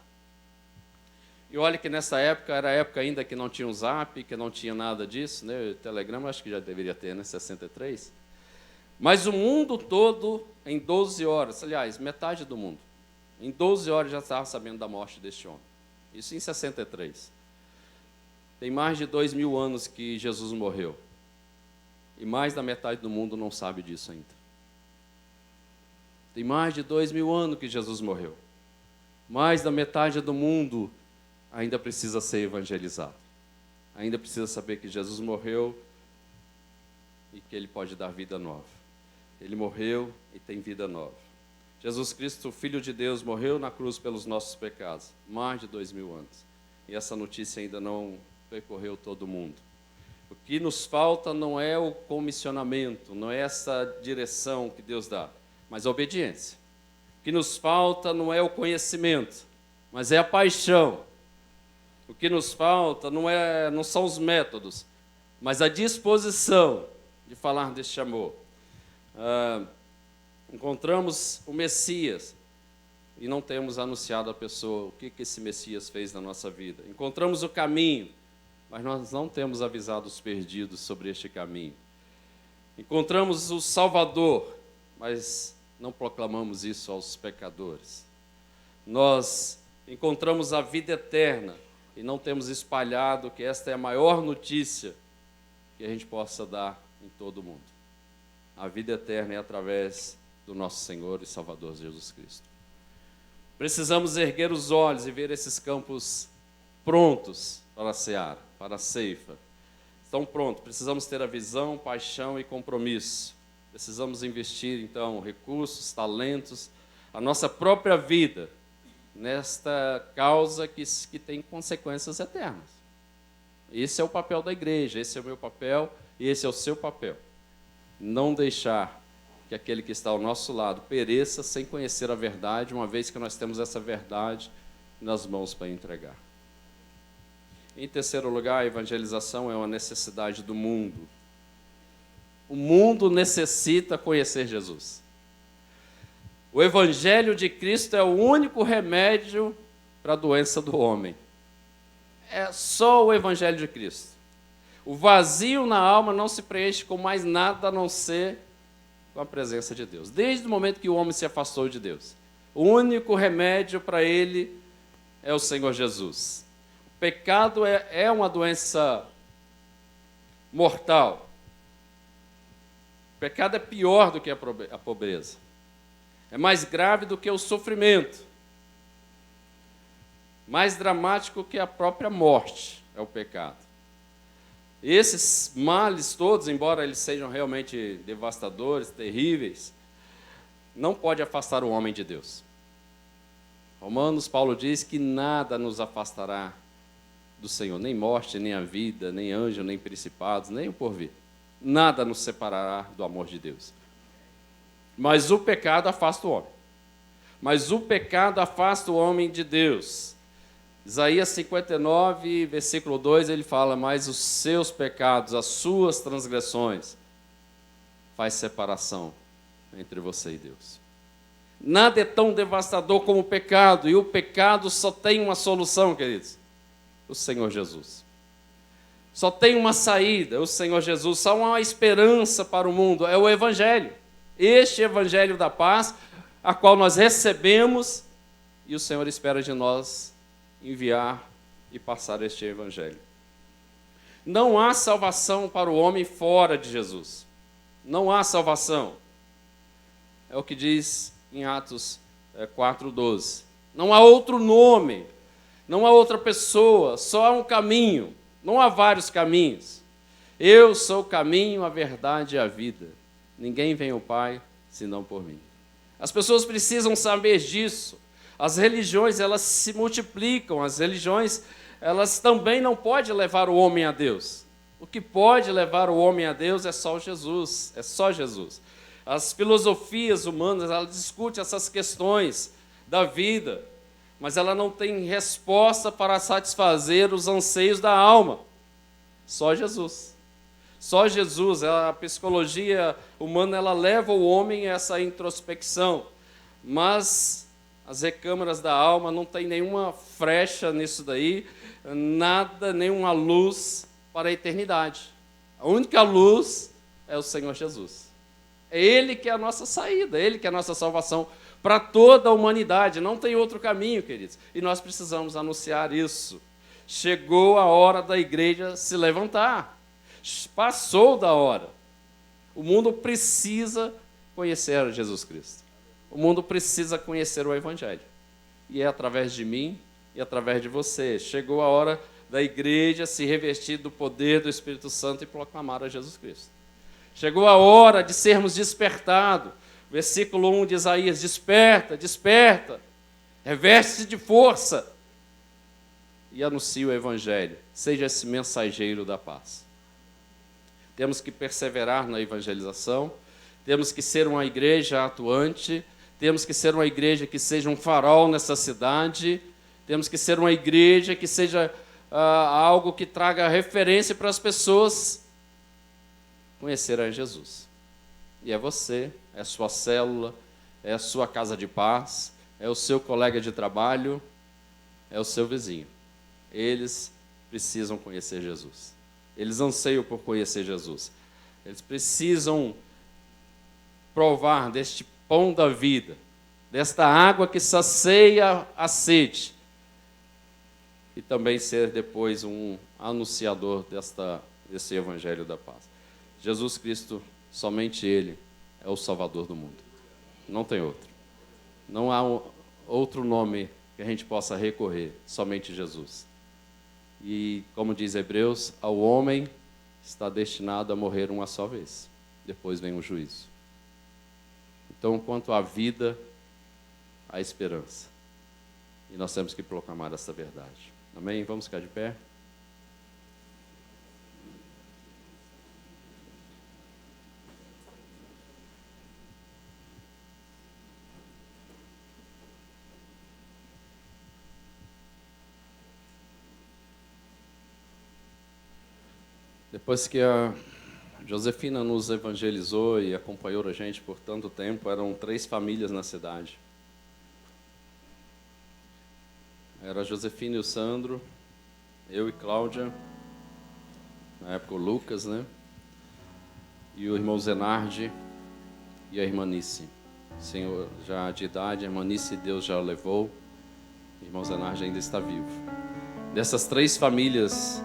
E olha que nessa época, era a época ainda que não tinha o Zap, que não tinha nada disso, né? O Telegrama acho que já deveria ter, né? 63. Mas o mundo todo, em 12 horas, aliás, metade do mundo, em 12 horas já estava sabendo da morte deste homem. Isso em 63. Tem mais de 2000 anos que Jesus morreu. E mais da metade do mundo não sabe disso ainda. Tem mais de 2000 anos que Jesus morreu. Mais da metade do mundo ainda precisa ser evangelizado. Ainda precisa saber que Jesus morreu e que Ele pode dar vida nova. Ele morreu e tem vida nova. Jesus Cristo, Filho de Deus, morreu na cruz pelos nossos pecados. Mais de 2000 anos. E essa notícia ainda não percorreu todo mundo. O que nos falta não é o comissionamento, não é essa direção que Deus dá, mas a obediência. O que nos falta não é o conhecimento, mas é a paixão. O que nos falta não são os métodos, mas a disposição de falar deste amor. Encontramos o Messias, e não temos anunciado à pessoa o que esse Messias fez na nossa vida. Encontramos o caminho, mas nós não temos avisado os perdidos sobre este caminho. Encontramos o Salvador, mas não proclamamos isso aos pecadores. Nós encontramos a vida eterna e não temos espalhado que esta é a maior notícia que a gente possa dar em todo o mundo. A vida eterna é através do nosso Senhor e Salvador Jesus Cristo. Precisamos erguer os olhos e ver esses campos prontos para a seara, para a ceifa. Estão prontos, precisamos ter a visão, paixão e compromisso. Precisamos investir, então, recursos, talentos, a nossa própria vida nesta causa que tem consequências eternas. Esse é o papel da igreja, esse é o meu papel e esse é o seu papel. Não deixar que aquele que está ao nosso lado pereça sem conhecer a verdade, uma vez que nós temos essa verdade nas mãos para entregar. Em terceiro lugar, a evangelização é uma necessidade do mundo. O mundo necessita conhecer Jesus. O Evangelho de Cristo é o único remédio para a doença do homem. É só o Evangelho de Cristo. O vazio na alma não se preenche com mais nada a não ser com a presença de Deus. Desde o momento que o homem se afastou de Deus, o único remédio para ele é o Senhor Jesus. O pecado é uma doença mortal. O pecado é pior do que a pobreza. É mais grave do que o sofrimento. Mais dramático que a própria morte é o pecado. Esses males todos, embora eles sejam realmente devastadores, terríveis, não pode afastar o homem de Deus. Romanos, Paulo diz que nada nos afastará do Senhor, nem morte, nem a vida, nem anjo, nem principados, nem o porvir. Nada nos separará do amor de Deus. Mas o pecado afasta o homem. Mas o pecado afasta o homem de Deus. Isaías 59, versículo 2, ele fala: mas os seus pecados, as suas transgressões, faz separação entre você e Deus. Nada é tão devastador como o pecado, e o pecado só tem uma solução, queridos: o Senhor Jesus. Só tem uma saída, o Senhor Jesus. Só há uma esperança para o mundo, é o Evangelho. Este Evangelho da paz, a qual nós recebemos, e o Senhor espera de nós enviar e passar este Evangelho. Não há salvação para o homem fora de Jesus. Não há salvação. É o que diz em Atos 4:12. Não há outro nome, não há outra pessoa, só há um caminho. Não há vários caminhos. Eu sou o caminho, a verdade e a vida. Ninguém vem ao Pai senão por mim. As pessoas precisam saber disso. As religiões, elas se multiplicam. As religiões, elas também não podem levar o homem a Deus. O que pode levar o homem a Deus é só Jesus. É só Jesus. As filosofias humanas, elas discutem essas questões da vida, mas ela não tem resposta para satisfazer os anseios da alma. Só Jesus. Só Jesus. A psicologia humana, ela leva o homem a essa introspecção, mas as recâmaras da alma não tem nenhuma frecha nisso daí, nada, nenhuma luz para a eternidade. A única luz é o Senhor Jesus. É Ele que é a nossa saída, é Ele que é a nossa salvação para toda a humanidade. Não tem outro caminho, queridos. E nós precisamos anunciar isso. Chegou a hora da igreja se levantar. Passou da hora. O mundo precisa conhecer Jesus Cristo. O mundo precisa conhecer o Evangelho. E é através de mim e através de você. Chegou a hora da igreja se revestir do poder do Espírito Santo e proclamar a Jesus Cristo. Chegou a hora de sermos despertados. Versículo 1 de Isaías: desperta, desperta, reveste-se de força e anuncia o Evangelho. Seja esse mensageiro da paz. Temos que perseverar na evangelização, temos que ser uma igreja atuante, temos que ser uma igreja que seja um farol nessa cidade, temos que ser uma igreja que seja algo que traga referência para as pessoas conhecerem a Jesus. E é você, é a sua célula, é a sua casa de paz, é o seu colega de trabalho, é o seu vizinho. Eles precisam conhecer Jesus. Eles anseiam por conhecer Jesus. Eles precisam provar deste pão da vida, desta água que sacia a sede, e também ser depois um anunciador desse evangelho da paz. Jesus Cristo, somente Ele é o Salvador do mundo. Não tem outro. Não há outro nome que a gente possa recorrer, somente Jesus. E, como diz Hebreus, ao homem está destinado a morrer uma só vez. Depois vem o juízo. Então, quanto à vida, há esperança. E nós temos que proclamar essa verdade. Amém? Vamos ficar de pé? Depois que a Josefina nos evangelizou e acompanhou a gente por tanto tempo, eram 3 famílias na cidade. Era a Josefina e o Sandro, eu e Cláudia, na época o Lucas, né? E o irmão Zenardi e a irmã Nice. Senhor, já de idade, a irmã Nice, Deus já a levou, o irmão Zenardi ainda está vivo. Dessas 3 famílias,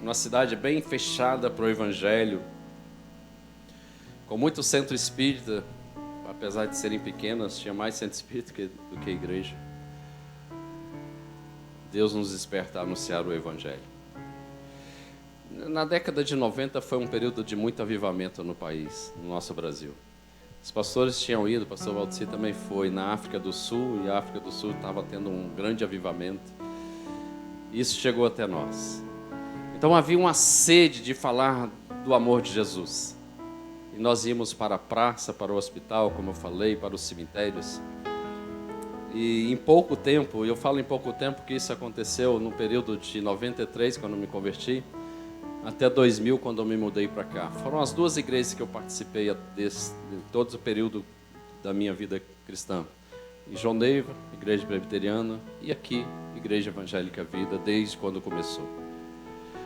uma cidade bem fechada para o Evangelho, com muito centro espírita, apesar de serem pequenas, tinha mais centro espírita do que igreja. Deus nos desperta a anunciar o Evangelho. Na década de 90 foi um período de muito avivamento no país, no nosso Brasil. Os pastores tinham ido, o pastor Valdeci também foi na África do Sul, e a África do Sul estava tendo um grande avivamento. E isso chegou até nós. Então havia uma sede de falar do amor de Jesus. E nós íamos para a praça, para o hospital, como eu falei, para os cemitérios. E em pouco tempo, eu falo em pouco tempo que isso aconteceu no período de 93, quando eu me converti, até 2000, quando eu me mudei para cá. Foram as 2 igrejas que eu participei de todo o período da minha vida cristã. Em João Neiva, Igreja Presbiteriana, e aqui, Igreja Evangélica Vida, desde quando começou.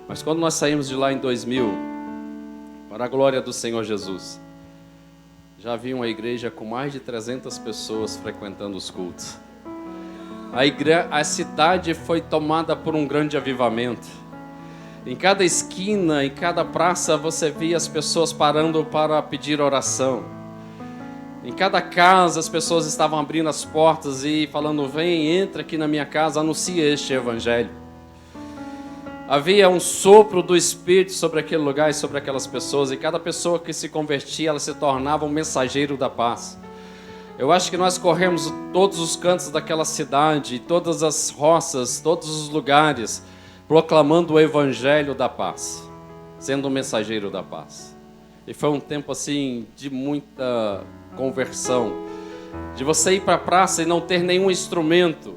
Mas quando nós saímos de lá em 2000, para a glória do Senhor Jesus, já havia uma igreja com mais de 300 pessoas frequentando os cultos. A cidade foi tomada por um grande avivamento. Em cada esquina, em cada praça, você via as pessoas parando para pedir oração. Em cada casa, as pessoas estavam abrindo as portas e falando: vem, entra aqui na minha casa, anuncie este evangelho. Havia um sopro do Espírito sobre aquele lugar e sobre aquelas pessoas, e cada pessoa que se convertia, ela se tornava um mensageiro da paz. Eu acho que nós corremos todos os cantos daquela cidade, todas as roças, todos os lugares, proclamando o evangelho da paz, sendo um mensageiro da paz. E foi um tempo assim de muita conversão, de você ir para a praça e não ter nenhum instrumento.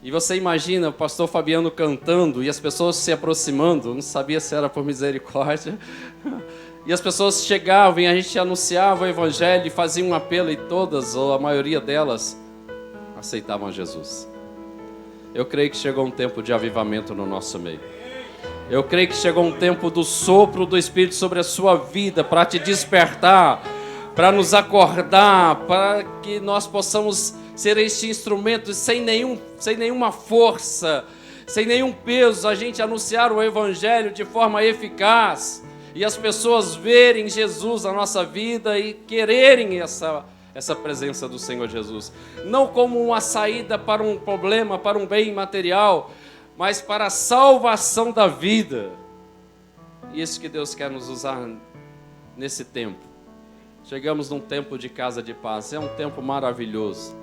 E você imagina o pastor Fabiano cantando e as pessoas se aproximando, não sabia se era por misericórdia. E as pessoas chegavam e a gente anunciava o evangelho e fazia um apelo, e todas, ou a maioria delas, aceitavam Jesus. Eu creio que chegou um tempo de avivamento no nosso meio. Eu creio que chegou um tempo do sopro do Espírito sobre a sua vida, para te despertar, para nos acordar, para que nós possamos ser este instrumento sem nenhuma força, sem nenhum peso, a gente anunciar o evangelho de forma eficaz e as pessoas verem Jesus na nossa vida e quererem essa presença do Senhor Jesus, não como uma saída para um problema, para um bem material, mas para a salvação da vida. E isso que Deus quer nos usar nesse tempo. Chegamos num tempo de casa de paz, é um tempo maravilhoso.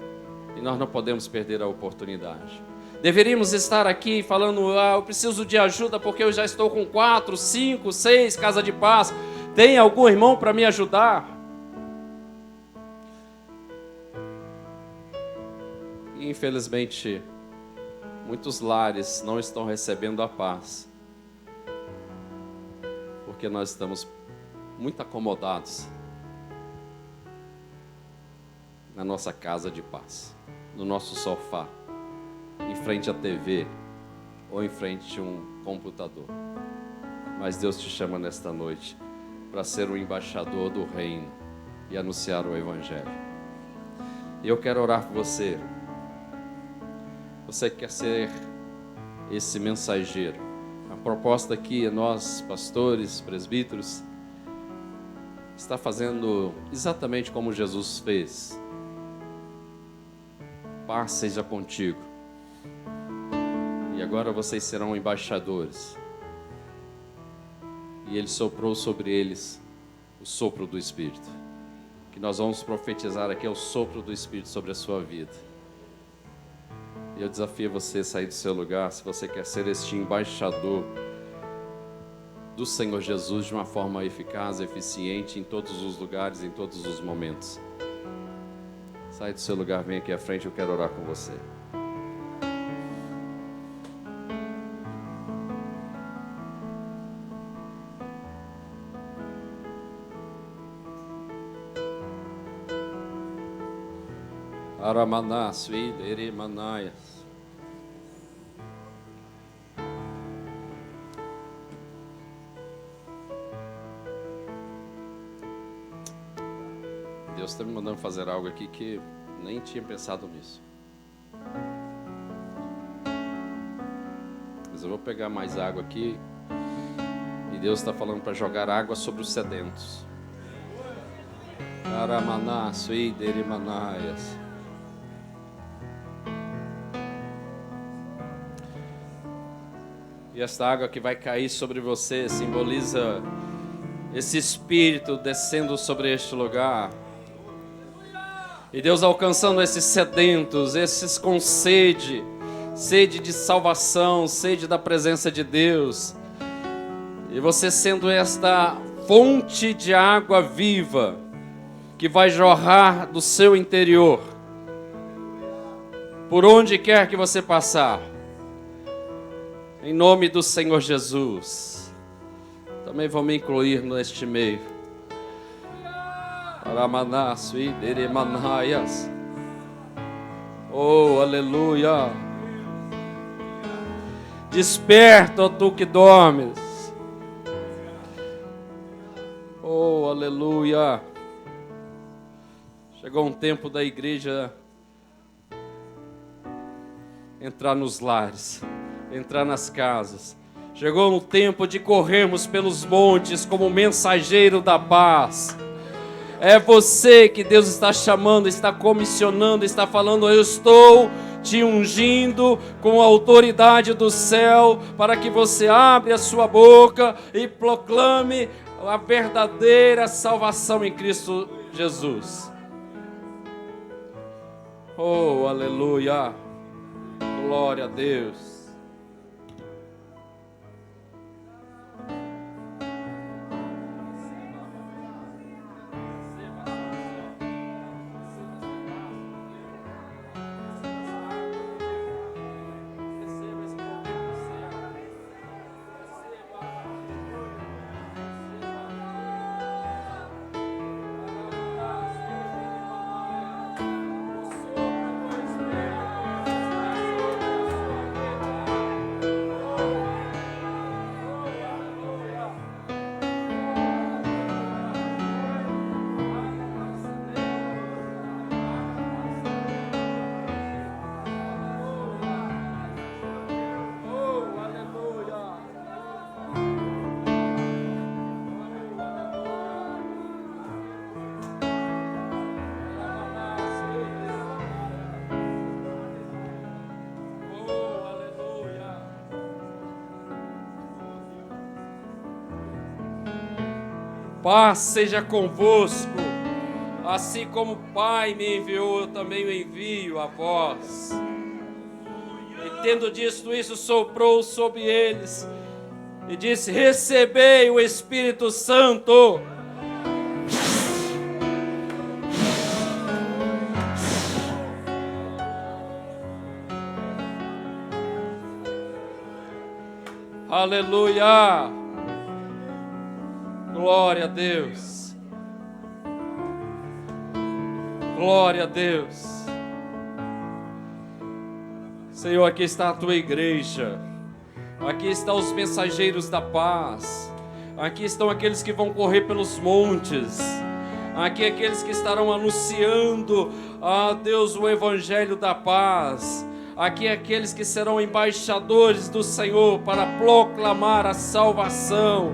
E nós não podemos perder a oportunidade. Deveríamos estar aqui falando: eu preciso de ajuda porque eu já estou com 4, 5, 6 casas de paz. Tem algum irmão para me ajudar? E infelizmente, muitos lares não estão recebendo a paz, porque nós estamos muito acomodados na nossa casa de paz, no nosso sofá, em frente à TV ou em frente a um computador. Mas Deus te chama nesta noite para ser o embaixador do reino e anunciar o Evangelho. E eu quero orar por você. Você quer ser esse mensageiro? A proposta aqui é nós, pastores, presbíteros, está fazendo exatamente como Jesus fez. Paz seja contigo. E agora vocês serão embaixadores. E Ele soprou sobre eles o sopro do Espírito. Que nós vamos profetizar aqui é o sopro do Espírito sobre a sua vida. E eu desafio você a sair do seu lugar, se você quer ser este embaixador do Senhor Jesus de uma forma eficaz, eficiente, em todos os lugares, em todos os momentos. Sai do seu lugar, vem aqui à frente, eu quero orar com você. Aramanás, Suidere Manaias. Deus está me mandando fazer algo aqui que nem tinha pensado nisso. Mas eu vou pegar mais água aqui. E Deus está falando para jogar água sobre os sedentos. Aramanás, Suidere Manaias. E esta água que vai cair sobre você simboliza esse Espírito descendo sobre este lugar. E Deus alcançando esses sedentos, esses com sede, sede de salvação, sede da presença de Deus. E você sendo esta fonte de água viva, que vai jorrar do seu interior, por onde quer que você passar. Em nome do Senhor Jesus. Também vou me incluir neste meio. Aramanás, Suidere Manaias. Oh, aleluia. Desperta, ó tu que dormes. Oh, aleluia. Chegou um tempo da igreja entrar nos lares, entrar nas casas. Chegou um tempo de corrermos pelos montes como mensageiro da paz. É você que Deus está chamando, está comissionando, está falando: eu estou te ungindo com a autoridade do céu, para que você abra a sua boca e proclame a verdadeira salvação em Cristo Jesus. Oh, aleluia. Glória a Deus. Paz seja convosco, assim como o Pai me enviou, eu também o envio a vós. E tendo dito isso, soprou sobre eles e disse: recebei o Espírito Santo. Aleluia. Glória a Deus. Glória a Deus. Senhor, aqui está a tua igreja. Aqui estão os mensageiros da paz. Aqui estão aqueles que vão correr pelos montes. Aqui aqueles que estarão anunciando, Deus, o evangelho da paz. Aqui aqueles que serão embaixadores do Senhor para proclamar a salvação.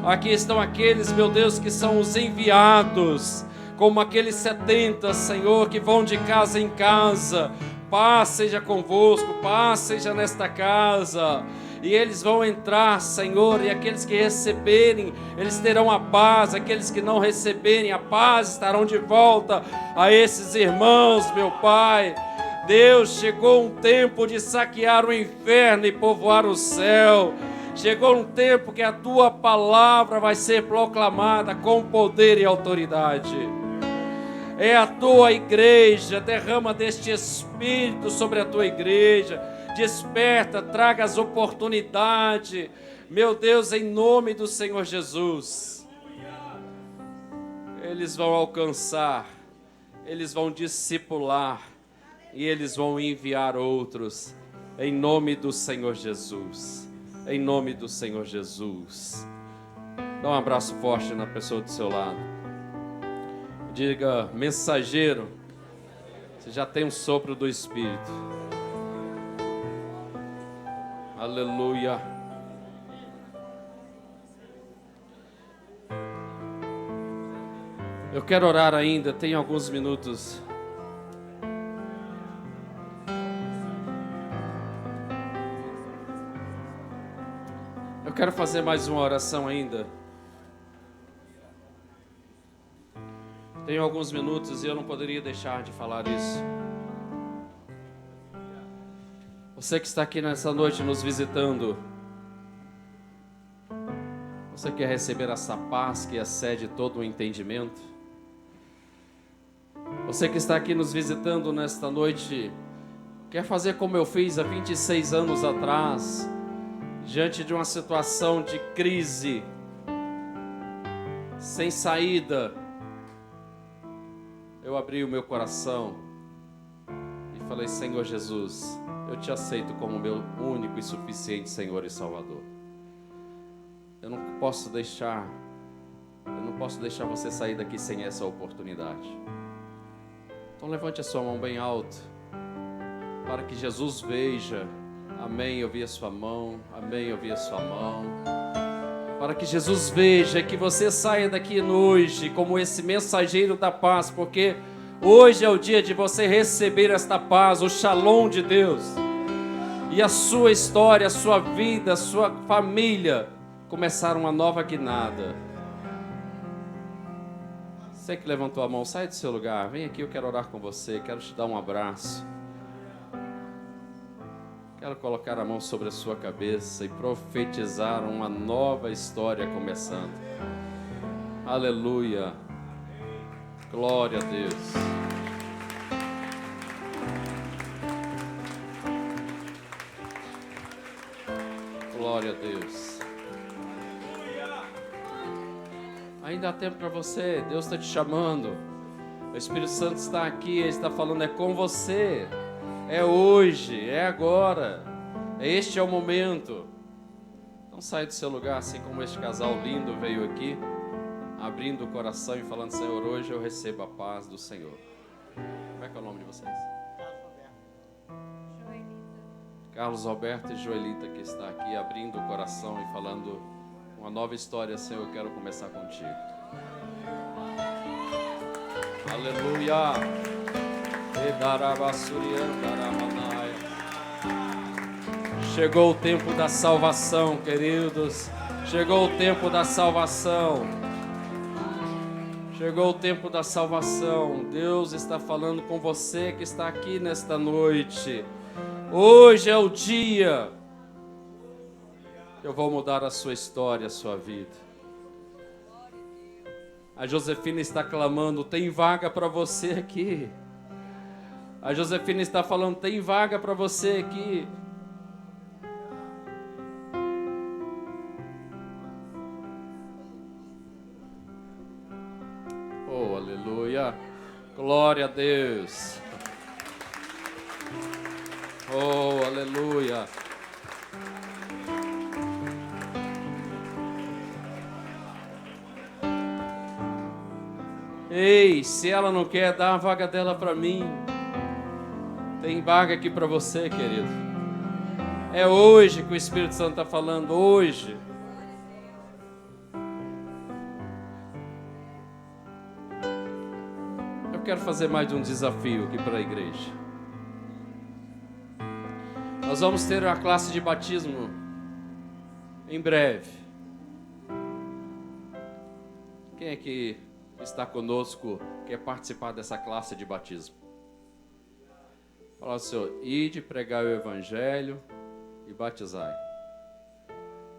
Aqui estão aqueles, meu Deus, que são os enviados, como aqueles 70, Senhor, que vão de casa em casa. Paz seja convosco, paz seja nesta casa. E eles vão entrar, Senhor, e aqueles que receberem, eles terão a paz. Aqueles que não receberem a paz estarão de volta a esses irmãos, meu Pai. Deus, chegou um tempo de saquear o inferno e povoar o céu. Chegou um tempo que a tua palavra vai ser proclamada com poder e autoridade. É a tua igreja, derrama deste Espírito sobre a tua igreja. Desperta, traga as oportunidades, meu Deus, em nome do Senhor Jesus. Eles vão alcançar, eles vão discipular e eles vão enviar outros, em nome do Senhor Jesus. Em nome do Senhor Jesus. Dá um abraço forte na pessoa do seu lado. Diga: mensageiro, você já tem um sopro do Espírito. Aleluia. Eu quero orar ainda, tem alguns minutos. Eu quero fazer mais uma oração ainda. Tenho alguns minutos e eu não poderia deixar de falar isso. Você que está aqui nessa noite nos visitando, você quer receber essa paz que excede todo o entendimento? Você que está aqui nos visitando nesta noite, quer fazer como eu fiz há 26 anos atrás, diante de uma situação de crise, sem saída, eu abri o meu coração e falei: Senhor Jesus, eu te aceito como meu único e suficiente Senhor e Salvador. Eu não posso deixar você sair daqui sem essa oportunidade. Então levante a sua mão bem alto, para que Jesus veja. Amém, eu vi a sua mão. Amém, eu vi a sua mão. Para que Jesus veja, que você saia daqui hoje como esse mensageiro da paz, porque hoje é o dia de você receber esta paz, o shalom de Deus. E a sua história, a sua vida, a sua família começar uma nova guinada. Você que levantou a mão, sai do seu lugar, vem aqui, eu quero orar com você, quero te dar um abraço. Quero colocar a mão sobre a sua cabeça e profetizar uma nova história começando. Aleluia. Glória a Deus. Glória a Deus. Ainda há tempo para você. Deus está te chamando. O Espírito Santo está aqui. Ele está falando, é com você. É hoje, é agora. Este é o momento. Então sai do seu lugar, assim como este casal lindo veio aqui, abrindo o coração e falando: Senhor, hoje eu recebo a paz do Senhor. Como é que é o nome de vocês? Carlos Alberto e Joelita, que está aqui abrindo o coração e falando uma nova história. Senhor, eu quero começar contigo. Aleluia. Chegou o tempo da salvação, queridos. Chegou o tempo da salvação. Chegou o tempo da salvação. Deus está falando com você que está aqui nesta noite. Hoje é o dia que eu vou mudar a sua história, a sua vida. A Josefina está clamando: tem vaga para você aqui. A Josefina está falando: tem vaga para você aqui. Oh, aleluia. Glória a Deus. Oh, aleluia. Ei, se ela não quer, dá a vaga dela para mim. Tem vaga aqui para você, querido. É hoje que o Espírito Santo está falando, hoje. Eu quero fazer mais um desafio aqui para a igreja. Nós vamos ter a classe de batismo em breve. Quem é que está conosco, quer participar dessa classe de batismo? Fala ao Senhor, ide pregar o Evangelho e batizai.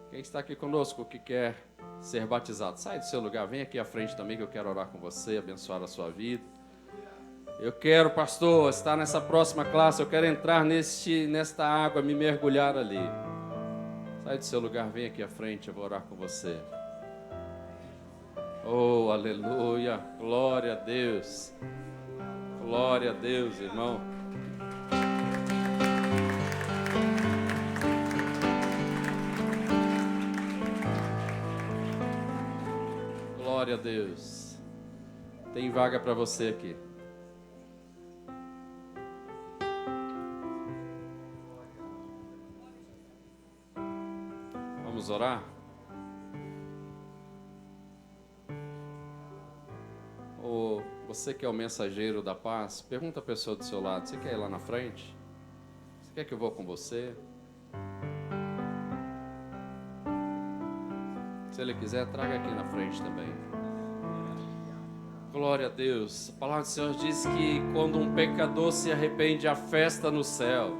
Quem está aqui conosco que quer ser batizado, sai do seu lugar, vem aqui à frente também que eu quero orar com você, abençoar a sua vida. Eu quero, pastor, estar nessa próxima classe, eu quero entrar nesta água, me mergulhar ali. Sai do seu lugar, vem aqui à frente, eu vou orar com você. Oh, aleluia, glória a Deus. Glória a Deus, irmão. Glória a Deus. Tem vaga para você aqui. Vamos orar? Ou você que é o mensageiro da paz, pergunta a pessoa do seu lado, você quer ir lá na frente? Você quer que eu vou com você? Se ele quiser, traga aqui na frente também. Glória a Deus. A palavra do Senhor diz que quando um pecador se arrepende, há festa no céu.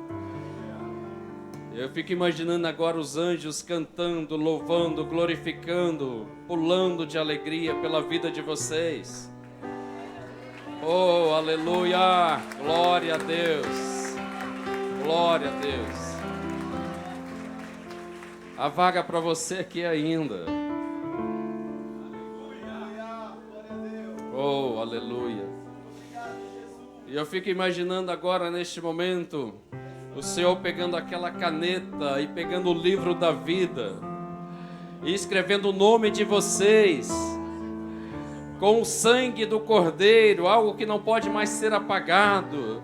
Eu fico imaginando agora os anjos cantando, louvando, glorificando, pulando de alegria pela vida de vocês. Oh, aleluia! Glória a Deus! Glória a Deus! A vaga para você aqui ainda. Oh, aleluia! E eu fico imaginando agora, neste momento, o Senhor pegando aquela caneta e pegando o livro da vida e escrevendo o nome de vocês com o sangue do Cordeiro, algo que não pode mais ser apagado.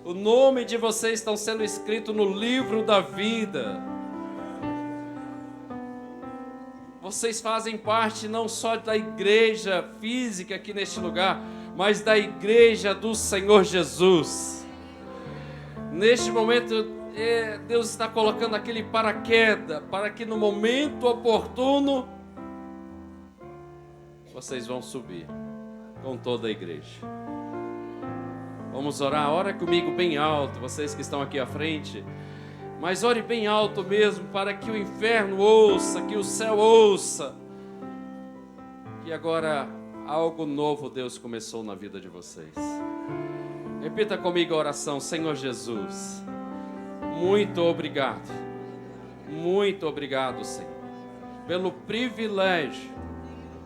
O nome de vocês estão sendo escrito no livro da vida. Vocês fazem parte não só da igreja física aqui neste lugar, mas da igreja do Senhor Jesus. Neste momento, Deus está colocando aquele paraquedas para que no momento oportuno vocês vão subir com toda a igreja. Vamos orar, ora comigo bem alto, vocês que estão aqui à frente, mas ore bem alto mesmo, para que o inferno ouça, que o céu ouça, que agora algo novo Deus começou na vida de vocês. Repita comigo a oração. Senhor Jesus, muito obrigado, Senhor, pelo privilégio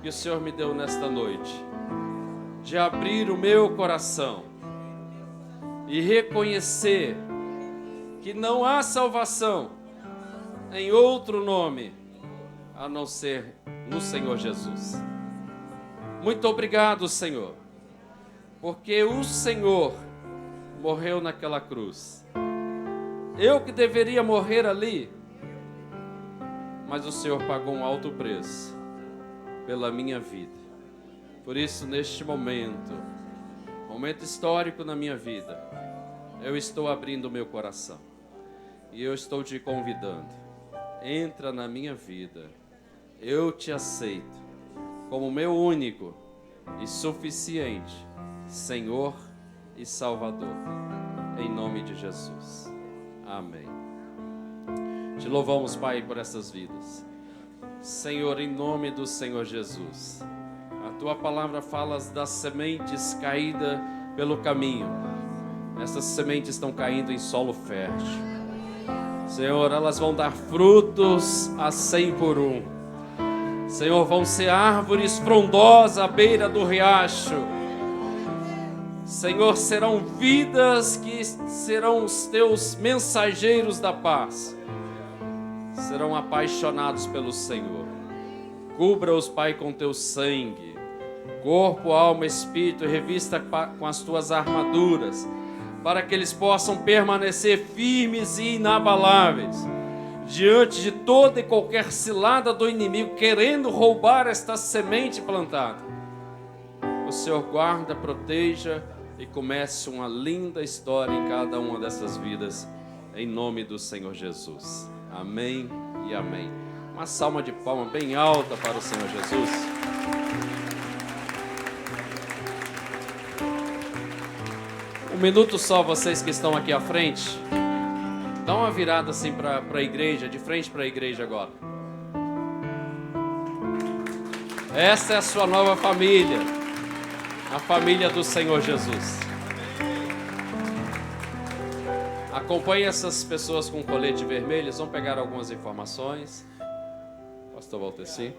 que o Senhor me deu nesta noite, de abrir o meu coração e reconhecer que não há salvação em outro nome a não ser no Senhor Jesus. Muito obrigado, Senhor, porque o Senhor morreu naquela cruz. Eu que deveria morrer ali, mas o Senhor pagou um alto preço pela minha vida. Por isso, neste momento histórico na minha vida, eu estou abrindo o meu coração e eu estou te convidando. Entra na minha vida. Eu te aceito como meu único e suficiente Senhor e Salvador, em nome de Jesus. Amém. Te louvamos, Pai, por essas vidas. Senhor, em nome do Senhor Jesus, a Tua palavra fala das sementes caídas pelo caminho. Essas sementes estão caindo em solo fértil. Senhor, elas vão dar frutos a 100 por 1. Senhor, vão ser árvores frondosas à beira do riacho. Senhor, serão vidas que serão os teus mensageiros da paz. Serão apaixonados pelo Senhor. Cubra-os, Pai, com teu sangue. Corpo, alma, espírito, revista com as tuas armaduras, para que eles possam permanecer firmes e inabaláveis diante de toda e qualquer cilada do inimigo querendo roubar esta semente plantada. O Senhor guarda, proteja e comece uma linda história em cada uma dessas vidas, em nome do Senhor Jesus. Amém e amém. Uma salva de palmas bem alta para o Senhor Jesus. Um minuto só, vocês que estão aqui à frente. Dá uma virada assim para a igreja, de frente para a igreja agora. Essa é a sua nova família, a família do Senhor Jesus. Acompanhe essas pessoas com colete vermelho, eles vão pegar algumas informações. Pastor Valteci.